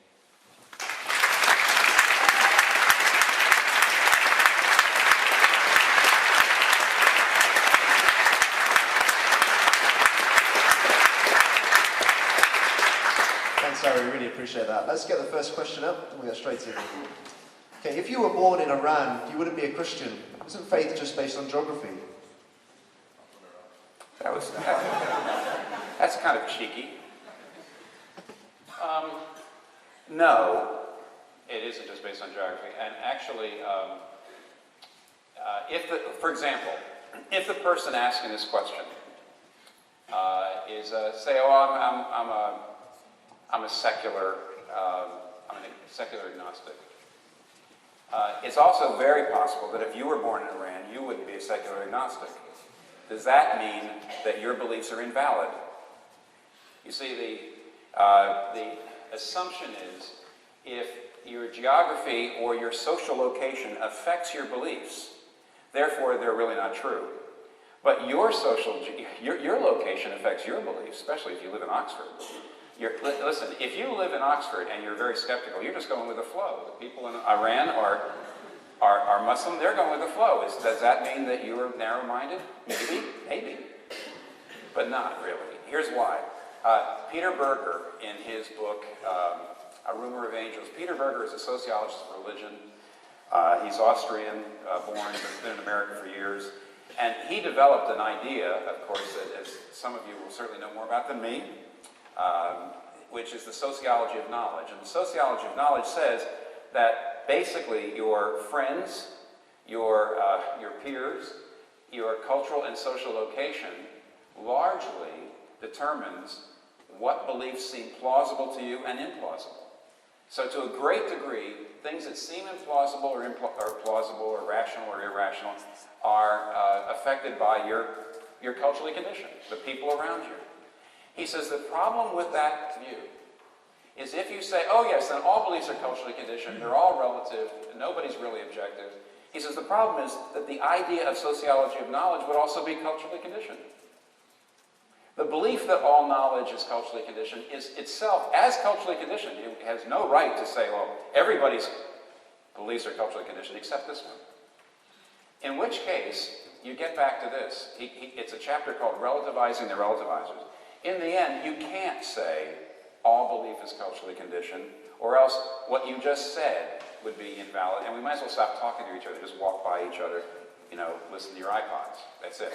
Thanks, Harry. We really appreciate that. Let's get the first question up, and we'll get straight in. Okay, if you were born in Iran, you wouldn't be a Christian. Isn't faith just based on geography? That's kind of cheeky. No, it isn't just based on geography. And actually, for example, if the person asking this question is, say, oh, I'm a secular, I'm a secular agnostic. It's also very possible that if you were born in Iran, you wouldn't be a secular agnostic. Does that mean that your beliefs are invalid? You see, assumption is if your geography or your social location affects your beliefs, therefore they're really not true. But your location affects your beliefs, especially if you live in Oxford. Listen, if you live in Oxford and you're very skeptical, you're just going with the flow. The people in Iran are Muslim, they're going with the flow. Does that mean that you're narrow-minded? Maybe. But not really. Here's why. Peter Berger, in his book, A Rumor of Angels, Peter Berger is a sociologist of religion. He's Austrian, born, but been in America for years. And he developed an idea, of course, that as some of you will certainly know more about than me, which is the sociology of knowledge. And the sociology of knowledge says that basically your friends, your peers, your cultural and social location largely determines what beliefs seem plausible to you and implausible. So to a great degree, things that seem implausible or plausible or rational or irrational are affected by your culturally conditioned, the people around you. He says the problem with that view is if you say, oh yes, then all beliefs are culturally conditioned, they're all relative, nobody's really objective. He says the problem is that the idea of sociology of knowledge would also be culturally conditioned. The belief that all knowledge is culturally conditioned is itself, as culturally conditioned, it has no right to say, well, everybody's beliefs are culturally conditioned except this one. In which case, you get back to this. It's a chapter called Relativizing the Relativizers. In the end, you can't say all belief is culturally conditioned, or else what you just said would be invalid, and we might as well stop talking to each other, just walk by each other, listen to your iPods. That's it.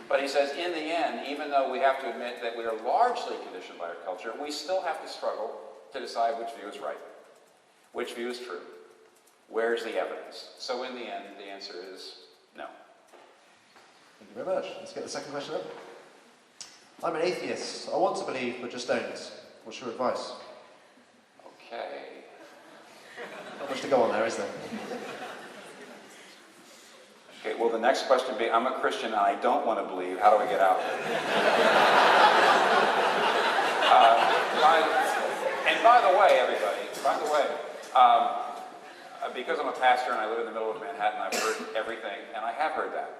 But he says, in the end, even though we have to admit that we are largely conditioned by our culture, we still have to struggle to decide which view is right, which view is true, where's the evidence. So in the end, the answer is no. Thank you very much. Let's get the second question up. I'm an atheist. I want to believe, but just don't. What's your advice? Okay. Not much to go on there, is there? Okay, well, the next question would be, I'm a Christian and I don't want to believe. How do I get out? And by the way, everybody, because I'm a pastor and I live in the middle of Manhattan, I've heard everything, and I have heard that.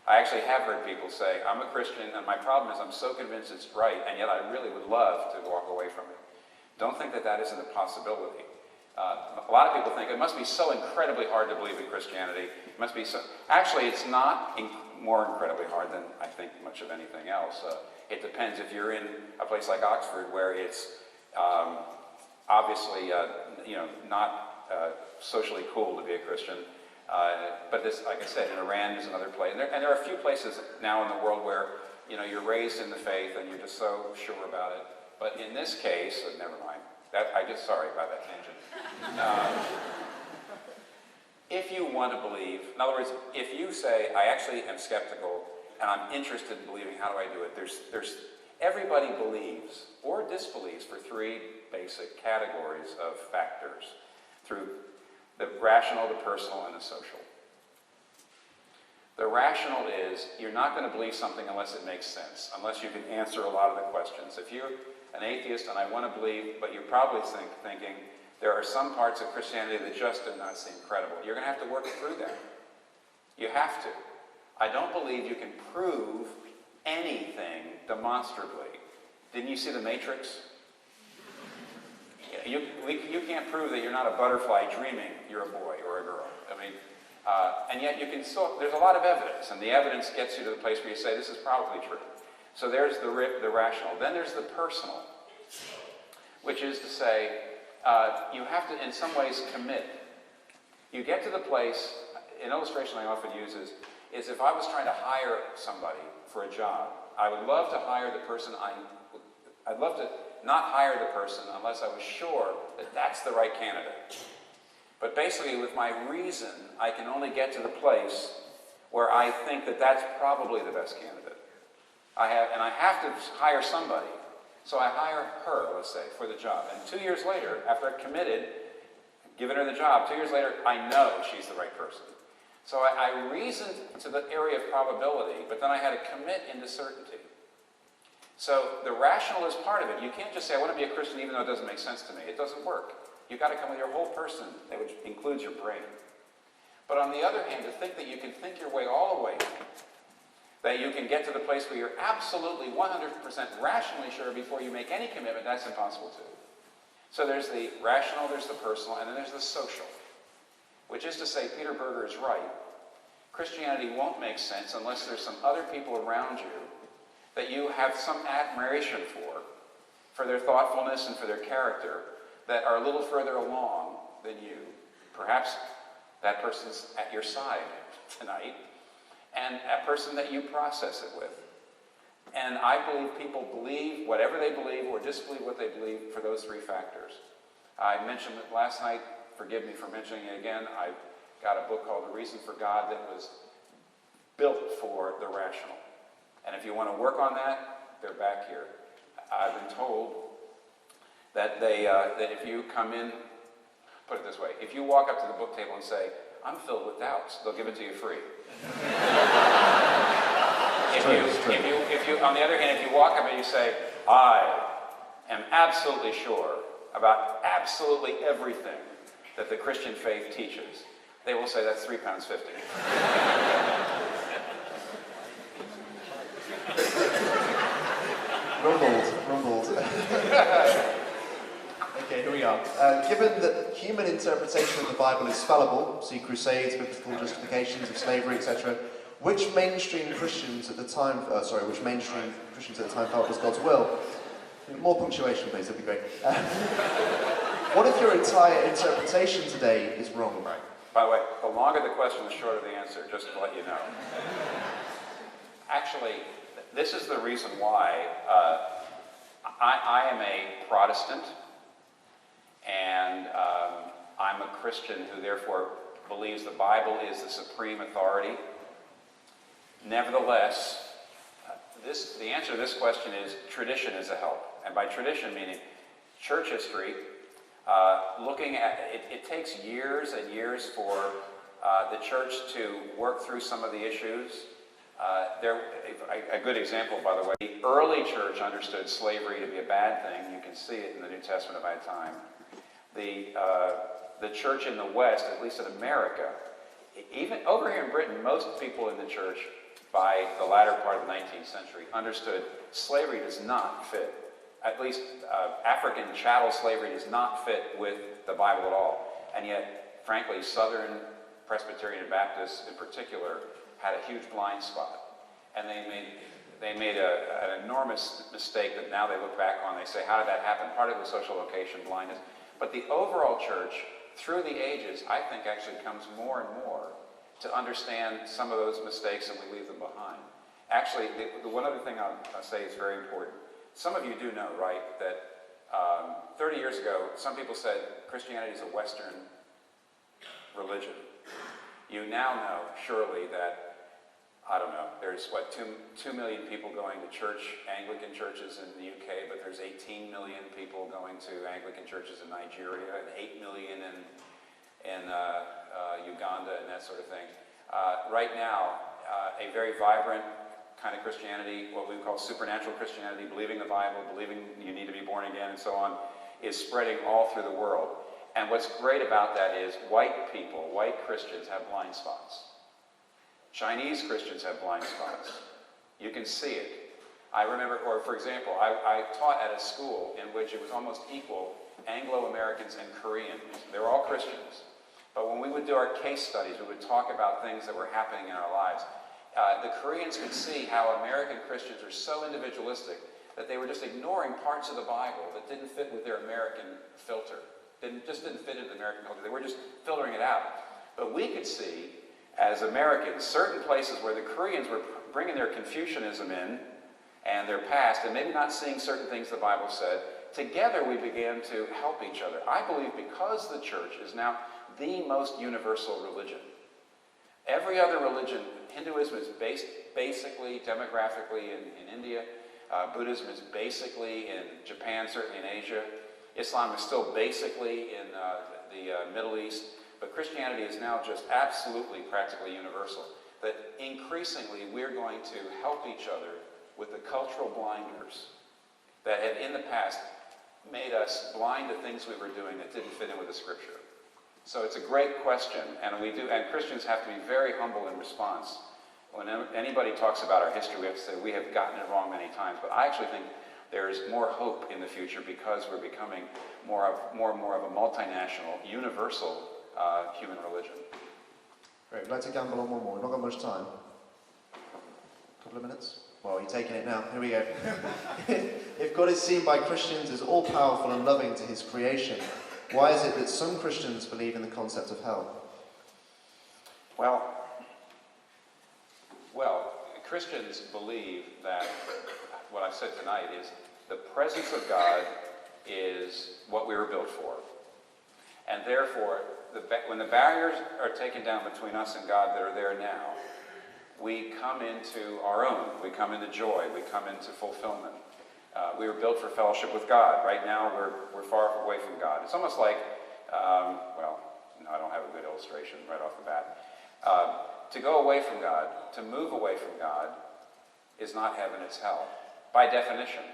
I actually have heard people say, I'm a Christian, and my problem is I'm so convinced it's right, and yet I really would love to walk away from it. Don't think that that isn't a possibility. A lot of people think it must be so incredibly hard to believe in Christianity. It must be so. Actually, it's not more incredibly hard than I think much of anything else. It depends. If you're in a place like Oxford, where it's obviously not socially cool to be a Christian, but this, like I said, in Iran is another place, and there are a few places now in the world where you're raised in the faith and you're just so sure about it. But in this case, never mind. Sorry about that tangent. If you want to believe, in other words, if you say, I actually am skeptical and I'm interested in believing, how do I do it? Everybody believes or disbelieves for three basic categories of factors, through the rational, the personal, and the social. The rational is, you're not going to believe something unless it makes sense, unless you can answer a lot of the questions. If you're an atheist and I want to believe, but you're probably thinking, there are some parts of Christianity that just do not seem credible. You're going to have to work through that. You have to. I don't believe you can prove anything demonstrably. Didn't you see The Matrix? You can't prove that you're not a butterfly dreaming you're a boy or a girl. And yet you can still, there's a lot of evidence, and the evidence gets you to the place where you say, this is probably true. So there's the rational. Then there's the personal, which is to say, you have to, in some ways, commit. You get to the place, an illustration I often use is if I was trying to hire somebody for a job, I would love to hire the person I'd love to not hire the person unless I was sure that that's the right candidate. But basically, with my reason, I can only get to the place where I think that that's probably the best candidate. I have to hire somebody. So I hire her, let's say, for the job. And 2 years later, after I've committed, given her the job, 2 years later, I know she's the right person. So I reasoned to the area of probability, but then I had to commit into certainty. So the rational is part of it. You can't just say, I want to be a Christian even though it doesn't make sense to me. It doesn't work. You've got to come with your whole person, which includes your brain. But on the other hand, to think that you can think your way all the way, that you can get to the place where you're absolutely 100% rationally sure before you make any commitment, that's impossible too. So there's the rational, there's the personal, and then there's the social. Which is to say, Peter Berger is right. Christianity won't make sense unless there's some other people around you that you have some admiration for their thoughtfulness and for their character, that are a little further along than you. Perhaps that person's at your side tonight, and a person that you process it with. And I believe people believe whatever they believe or disbelieve what they believe for those three factors. I mentioned it last night. Forgive me for mentioning it again. I got a book called The Reason for God that was built for the rational. And if you want to work on that, they're back here. I've been told that that if you come in, put it this way, if you walk up to the book table and say, I'm filled with doubts, they'll give it to you free. If you, on the other hand, if you walk up and you say, I am absolutely sure about absolutely everything that the Christian faith teaches, they will say that's £3.50. Rumbled. Okay, here we are. Given that human interpretation of the Bible is fallible, see Crusades, biblical justifications of slavery, etc., which mainstream Christians at the time felt was God's will? More punctuation, please, that'd be great. What if your entire interpretation today is wrong? Right. By the way, the longer the question, the shorter the answer, just to let you know. Actually, this is the reason why I am a Protestant, and I'm a Christian who therefore believes the Bible is the supreme authority. Nevertheless, the answer to this question is tradition is a help. And by tradition, meaning church history, looking at, it takes years and years for the church to work through some of the issues. A good example, by the way, the early church understood slavery to be a bad thing. You can see it in the New Testament of our time. The church in the West, at least in America, even over here in Britain, most people in the church by the latter part of the 19th century understood slavery does not fit. At least African chattel slavery does not fit with the Bible at all. And yet, frankly, Southern Presbyterian Baptists in particular had a huge blind spot. And they made an enormous mistake that now they look back on. They say, how did that happen? Part of it was social location blindness. But the overall church, through the ages, I think actually comes more and more to understand some of those mistakes, and we leave them behind. Actually, the one other thing I'll say is very important. Some of you do know, right, that 30 years ago, some people said Christianity is a Western religion. You now know, surely, that, I don't know, there's, 2 million people going to church, Anglican churches in the UK, but there's 18 million people going to Anglican churches in Nigeria, and 8 million in Uganda, and that sort of thing. Right now, a very vibrant kind of Christianity, what we call supernatural Christianity, believing the Bible, believing you need to be born again, and so on, is spreading all through the world. And what's great about that is white people, white Christians have blind spots. Chinese Christians have blind spots. You can see it. I remember, or for example, I taught at a school in which it was almost equal Anglo-Americans and Koreans. They were all Christians. But when we would do our case studies, we would talk about things that were happening in our lives. The Koreans could see how American Christians are so individualistic that they were just ignoring parts of the Bible that didn't fit with their American filter. Just didn't fit into the American culture. They were just filtering it out. But we could see, as Americans, certain places where the Koreans were bringing their Confucianism in and their past, and maybe not seeing certain things the Bible said. Together we began to help each other. I believe because the church is now the most universal religion. Every other religion, Hinduism is based basically demographically in India. Buddhism is basically in Japan, certainly in Asia. Islam is still basically in the Middle East. But Christianity is now just absolutely practically universal. That increasingly we're going to help each other with the cultural blinders that had in the past made us blind to things we were doing that didn't fit in with the Scripture? So it's a great question, and Christians have to be very humble in response. When anybody talks about our history, we have to say we have gotten it wrong many times, but I actually think there's more hope in the future because we're becoming more and more of a multinational, universal human religion. Great. We'd like to gamble on one more. We've not got much time. A couple of minutes? Well, you're taking it now. Here we go. If God is seen by Christians as all-powerful and loving to his creation, why is it that some Christians believe in the concept of hell? Well, Christians believe that what I've said tonight is the presence of God is what we were built for. And therefore, when the barriers are taken down between us and God that are there now, we come into our own. We come into joy. We come into fulfillment. We were built for fellowship with God. Right now, we're far away from God. It's almost like, I don't have a good illustration right off the bat. To go away from God, to move away from God, is not heaven, it's hell, by definition.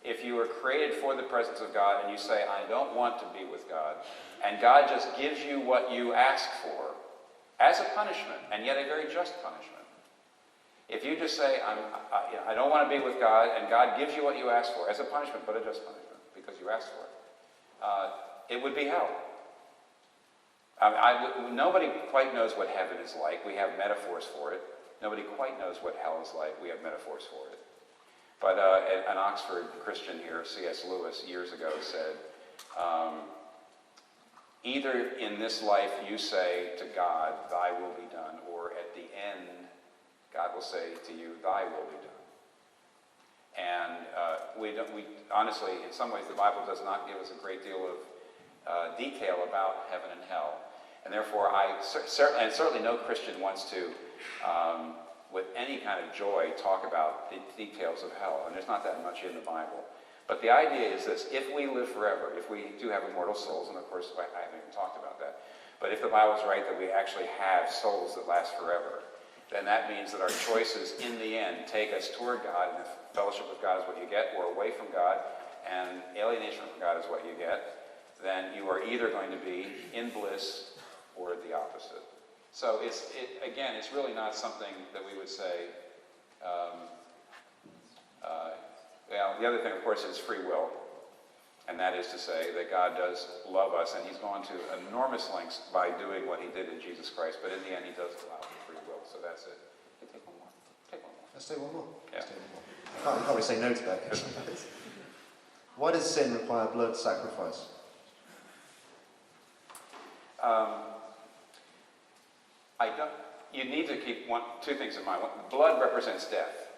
If you were created for the presence of God and you say, I don't want to be with God, and God just gives you what you ask for as a punishment, and yet a very just punishment. If you just say, I don't want to be with God, and God gives you what you ask for as a punishment, but a just punishment, because you asked for it, it would be hell. Nobody quite knows what heaven is like. We have metaphors for it. Nobody quite knows what hell is like. We have metaphors for it. But an Oxford Christian here, C.S. Lewis, years ago said, either in this life you say to God, thy will be done, or at the end, God will say to you, thy will be done. And we honestly, in some ways, the Bible does not give us a great deal of detail about heaven and hell. And therefore, certainly no Christian wants to, with any kind of joy, talk about the details of hell. And there's not that much in the Bible. But the idea is this: if we live forever, if we do have immortal souls, and of course I haven't even talked about that, but if the Bible is right that we actually have souls that last forever, then that means that our choices in the end take us toward God, and if fellowship with God is what you get, or away from God, and alienation from God is what you get, then you are either going to be in bliss or the opposite. So again, it's really not something that we would say. The other thing, of course, is free will, and that is to say that God does love us, and he's gone to enormous lengths by doing what he did in Jesus Christ, but in the end, he does allow for free will, so that's it. Okay, take one more. Let's take one more. Yeah. Let's take one more. I can't really say no to that. Why does sin require blood sacrifice? You need to keep two things in mind. Blood represents death.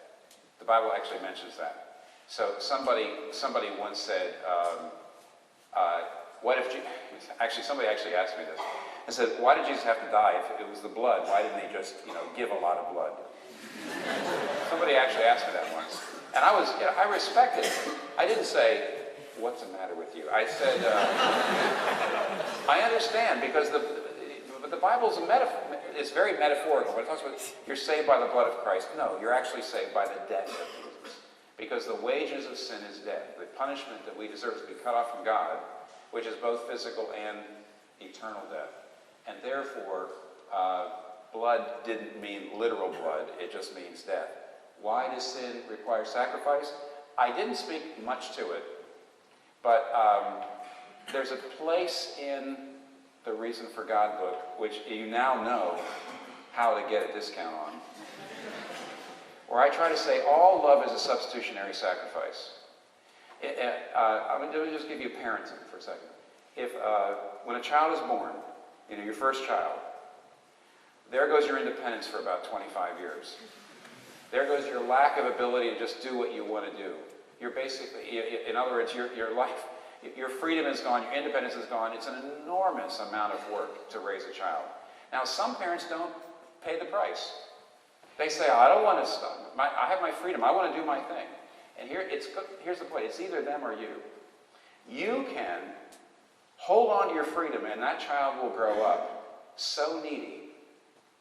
The Bible actually mentions that. So somebody once said, somebody actually asked me this and said, why did Jesus have to die if it was the blood? Why didn't he just, give a lot of blood? Somebody actually asked me that once. And I respected it. I didn't say, what's the matter with you? I said, I understand, because the Bible's a metaphor. It's very metaphorical. When it talks about you're saved by the blood of Christ, no, you're actually saved by the death of Jesus. Because the wages of sin is death. The punishment that we deserve is to be cut off from God, which is both physical and eternal death. And therefore, blood didn't mean literal blood. It just means death. Why does sin require sacrifice? I didn't speak much to it, but there's a place in the Reason for God book, which you now know how to get a discount on, where I try to say all love is a substitutionary sacrifice. Let me just give you parenting for a second. When a child is born, your first child, there goes your independence for about 25 years. There goes your lack of ability to just do what you want to do. You're basically, in other words, your life, your freedom is gone, your independence is gone. It's an enormous amount of work to raise a child. Now, some parents don't pay the price. They say, I don't want to stop. I have my freedom. I want to do my thing. And here's the point. It's either them or you. You can hold on to your freedom, and that child will grow up so needy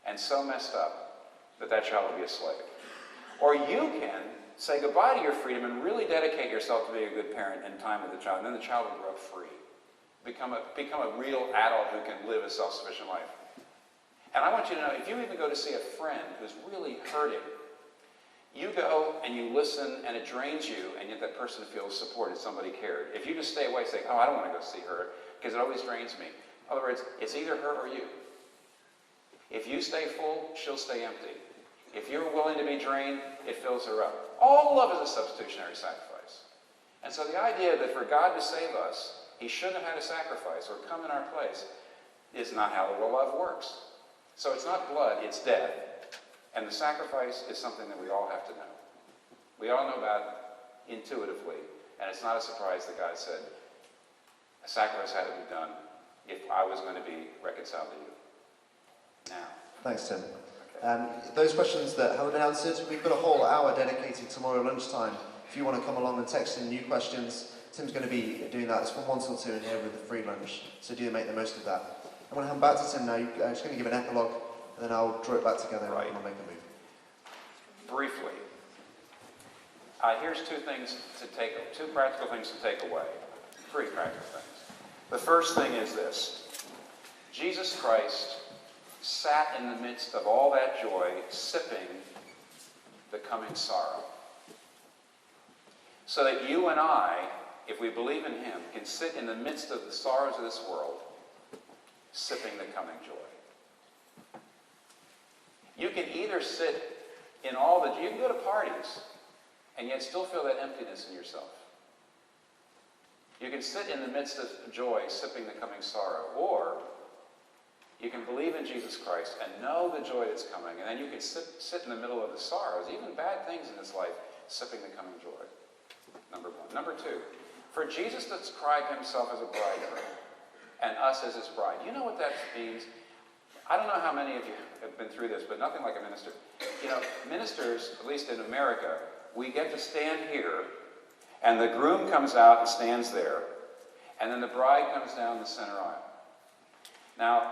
and so messed up that child will be a slave. Or you can say goodbye to your freedom and really dedicate yourself to being a good parent and time with the child. And then the child will grow free. Become a real adult who can live a self-sufficient life. And I want you to know, if you even go to see a friend who's really hurting, you go and you listen and it drains you, and yet that person feels supported, somebody cared. If you just stay away, say, oh, I don't want to go see her because it always drains me. In other words, it's either her or you. If you stay full, she'll stay empty. If you're willing to be drained, it fills her up. All love is a substitutionary sacrifice. And so the idea that for God to save us, he shouldn't have had a sacrifice or come in our place is not how the love works. So it's not blood, it's death. And the sacrifice is something that we all have to know. We all know about intuitively, and it's not a surprise that God said, a sacrifice had to be done if I was going to be reconciled to you. Now. Thanks, Tim. Those questions that haven't been answered, we've got a whole hour dedicated tomorrow lunchtime. If you want to come along and text in new questions, Tim's going to be doing that. It's from 1 till 2 in here with the free lunch, so do make the most of that. I want to hand back to Tim now. I'm just going to give an epilogue, and then I'll draw it back together and we'll make a move. Briefly, here's two practical things to take away. 3 practical things. The first thing is this. Jesus Christ sat in the midst of all that joy, sipping the coming sorrow. So that you and I, if we believe in him, can sit in the midst of the sorrows of this world, sipping the coming joy. You can either sit in you can go to parties, and yet still feel that emptiness in yourself. You can sit in the midst of joy, sipping the coming sorrow, or you can believe in Jesus Christ and know the joy that's coming, and then you can sit in the middle of the sorrows, even bad things in this life, sipping the coming joy. Number 1. Number 2, for Jesus to describe himself as a bridegroom and us as his bride, you know what that means? I don't know how many of you have been through this, but nothing like a minister. You know, ministers, at least in America, we get to stand here, and the groom comes out and stands there, and then the bride comes down the center aisle. Now,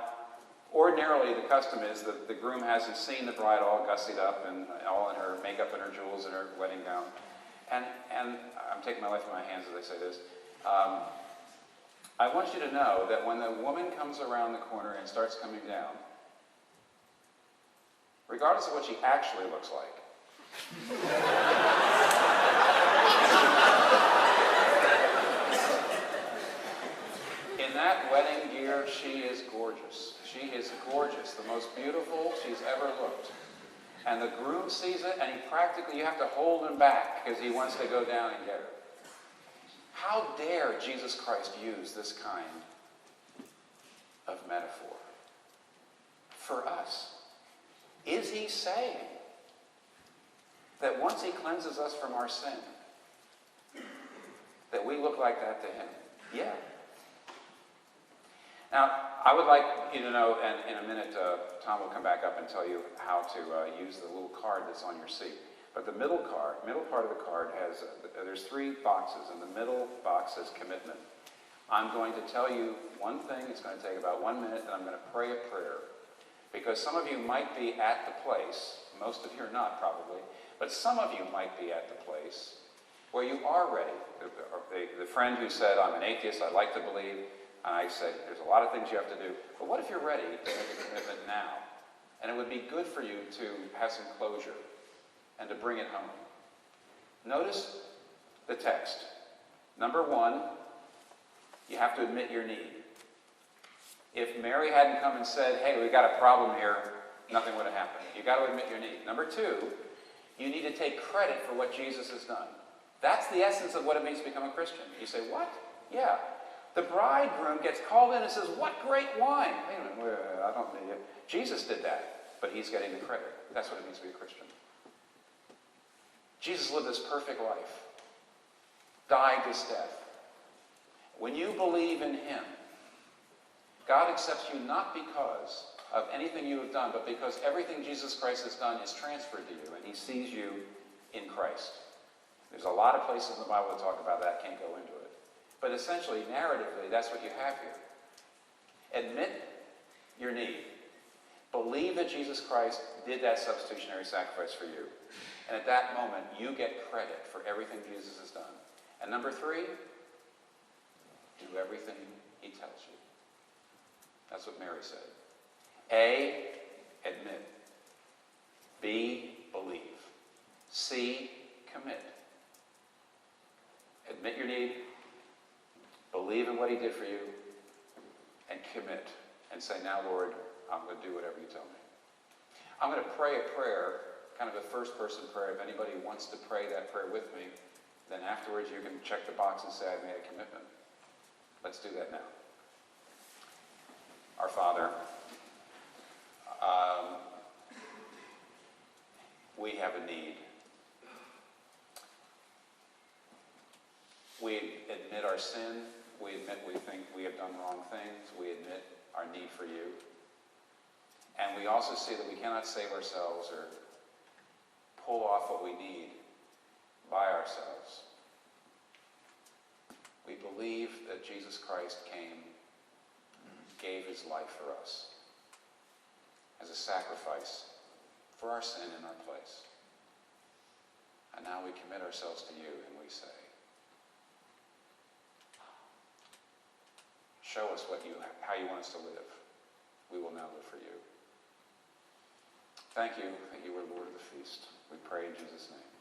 ordinarily, the custom is that the groom hasn't seen the bride all gussied up and all in her makeup and her jewels and her wedding gown. And I'm taking my life in my hands as I say this. I want you to know that when the woman comes around the corner and starts coming down, regardless of what she actually looks like, in that wedding gear, she is gorgeous. She is gorgeous, the most beautiful she's ever looked. And the groom sees it, and you have to hold him back because he wants to go down and get her. How dare Jesus Christ use this kind of metaphor for us? Is he saying that once he cleanses us from our sin, that we look like that to him? Yeah. Now, I would like you to know, and in a minute, Tom will come back up and tell you how to use the little card that's on your seat. But the middle part of the card has, there's 3 boxes, and the middle box says commitment. I'm going to tell you one thing, it's going to take about 1 minute, and I'm going to pray a prayer. Because some of you might be at the place, most of you are not probably, but some of you might be at the place where you are ready. The friend who said, I'm an atheist, I'd like to believe, and I said, there's a lot of things you have to do, but what if you're ready to make a commitment now? And it would be good for you to have some closure and to bring it home. Notice the text. Number 1, you have to admit your need. If Mary hadn't come and said, hey, we've got a problem here, nothing would have happened. You've got to admit your need. Number 2, you need to take credit for what Jesus has done. That's the essence of what it means to become a Christian. You say, what? Yeah. The bridegroom gets called in and says, what great wine. Wait a minute, I don't need it. Jesus did that, but he's getting the credit. That's what it means to be a Christian. Jesus lived this perfect life, died this death. When you believe in him, God accepts you not because of anything you have done, but because everything Jesus Christ has done is transferred to you, and he sees you in Christ. There's a lot of places in the Bible that talk about that. I can't go into it. But essentially, narratively, that's what you have here. Admit your need. Believe that Jesus Christ did that substitutionary sacrifice for you. And at that moment, you get credit for everything Jesus has done. And number 3, do everything he tells you. That's what Mary said. A, admit. B, believe. C, commit. Admit your need, believe in what he did for you, and commit. And say, now, Lord, I'm going to do whatever you tell me. I'm going to pray a prayer, kind of a first-person prayer. If anybody wants to pray that prayer with me, then afterwards you can check the box and say, I've made a commitment. Let's do that now. Our Father, we have a need. We admit our sin. We admit we think we have done wrong things. We admit our need for you. And we also see that we cannot save ourselves or pull off what we need by ourselves. We believe that Jesus Christ came, gave his life for us as a sacrifice for our sin in our place. And now we commit ourselves to you and we say, show us how you want us to live. We will now live for you. Thank you that you are Lord of the feast. We pray in Jesus' name.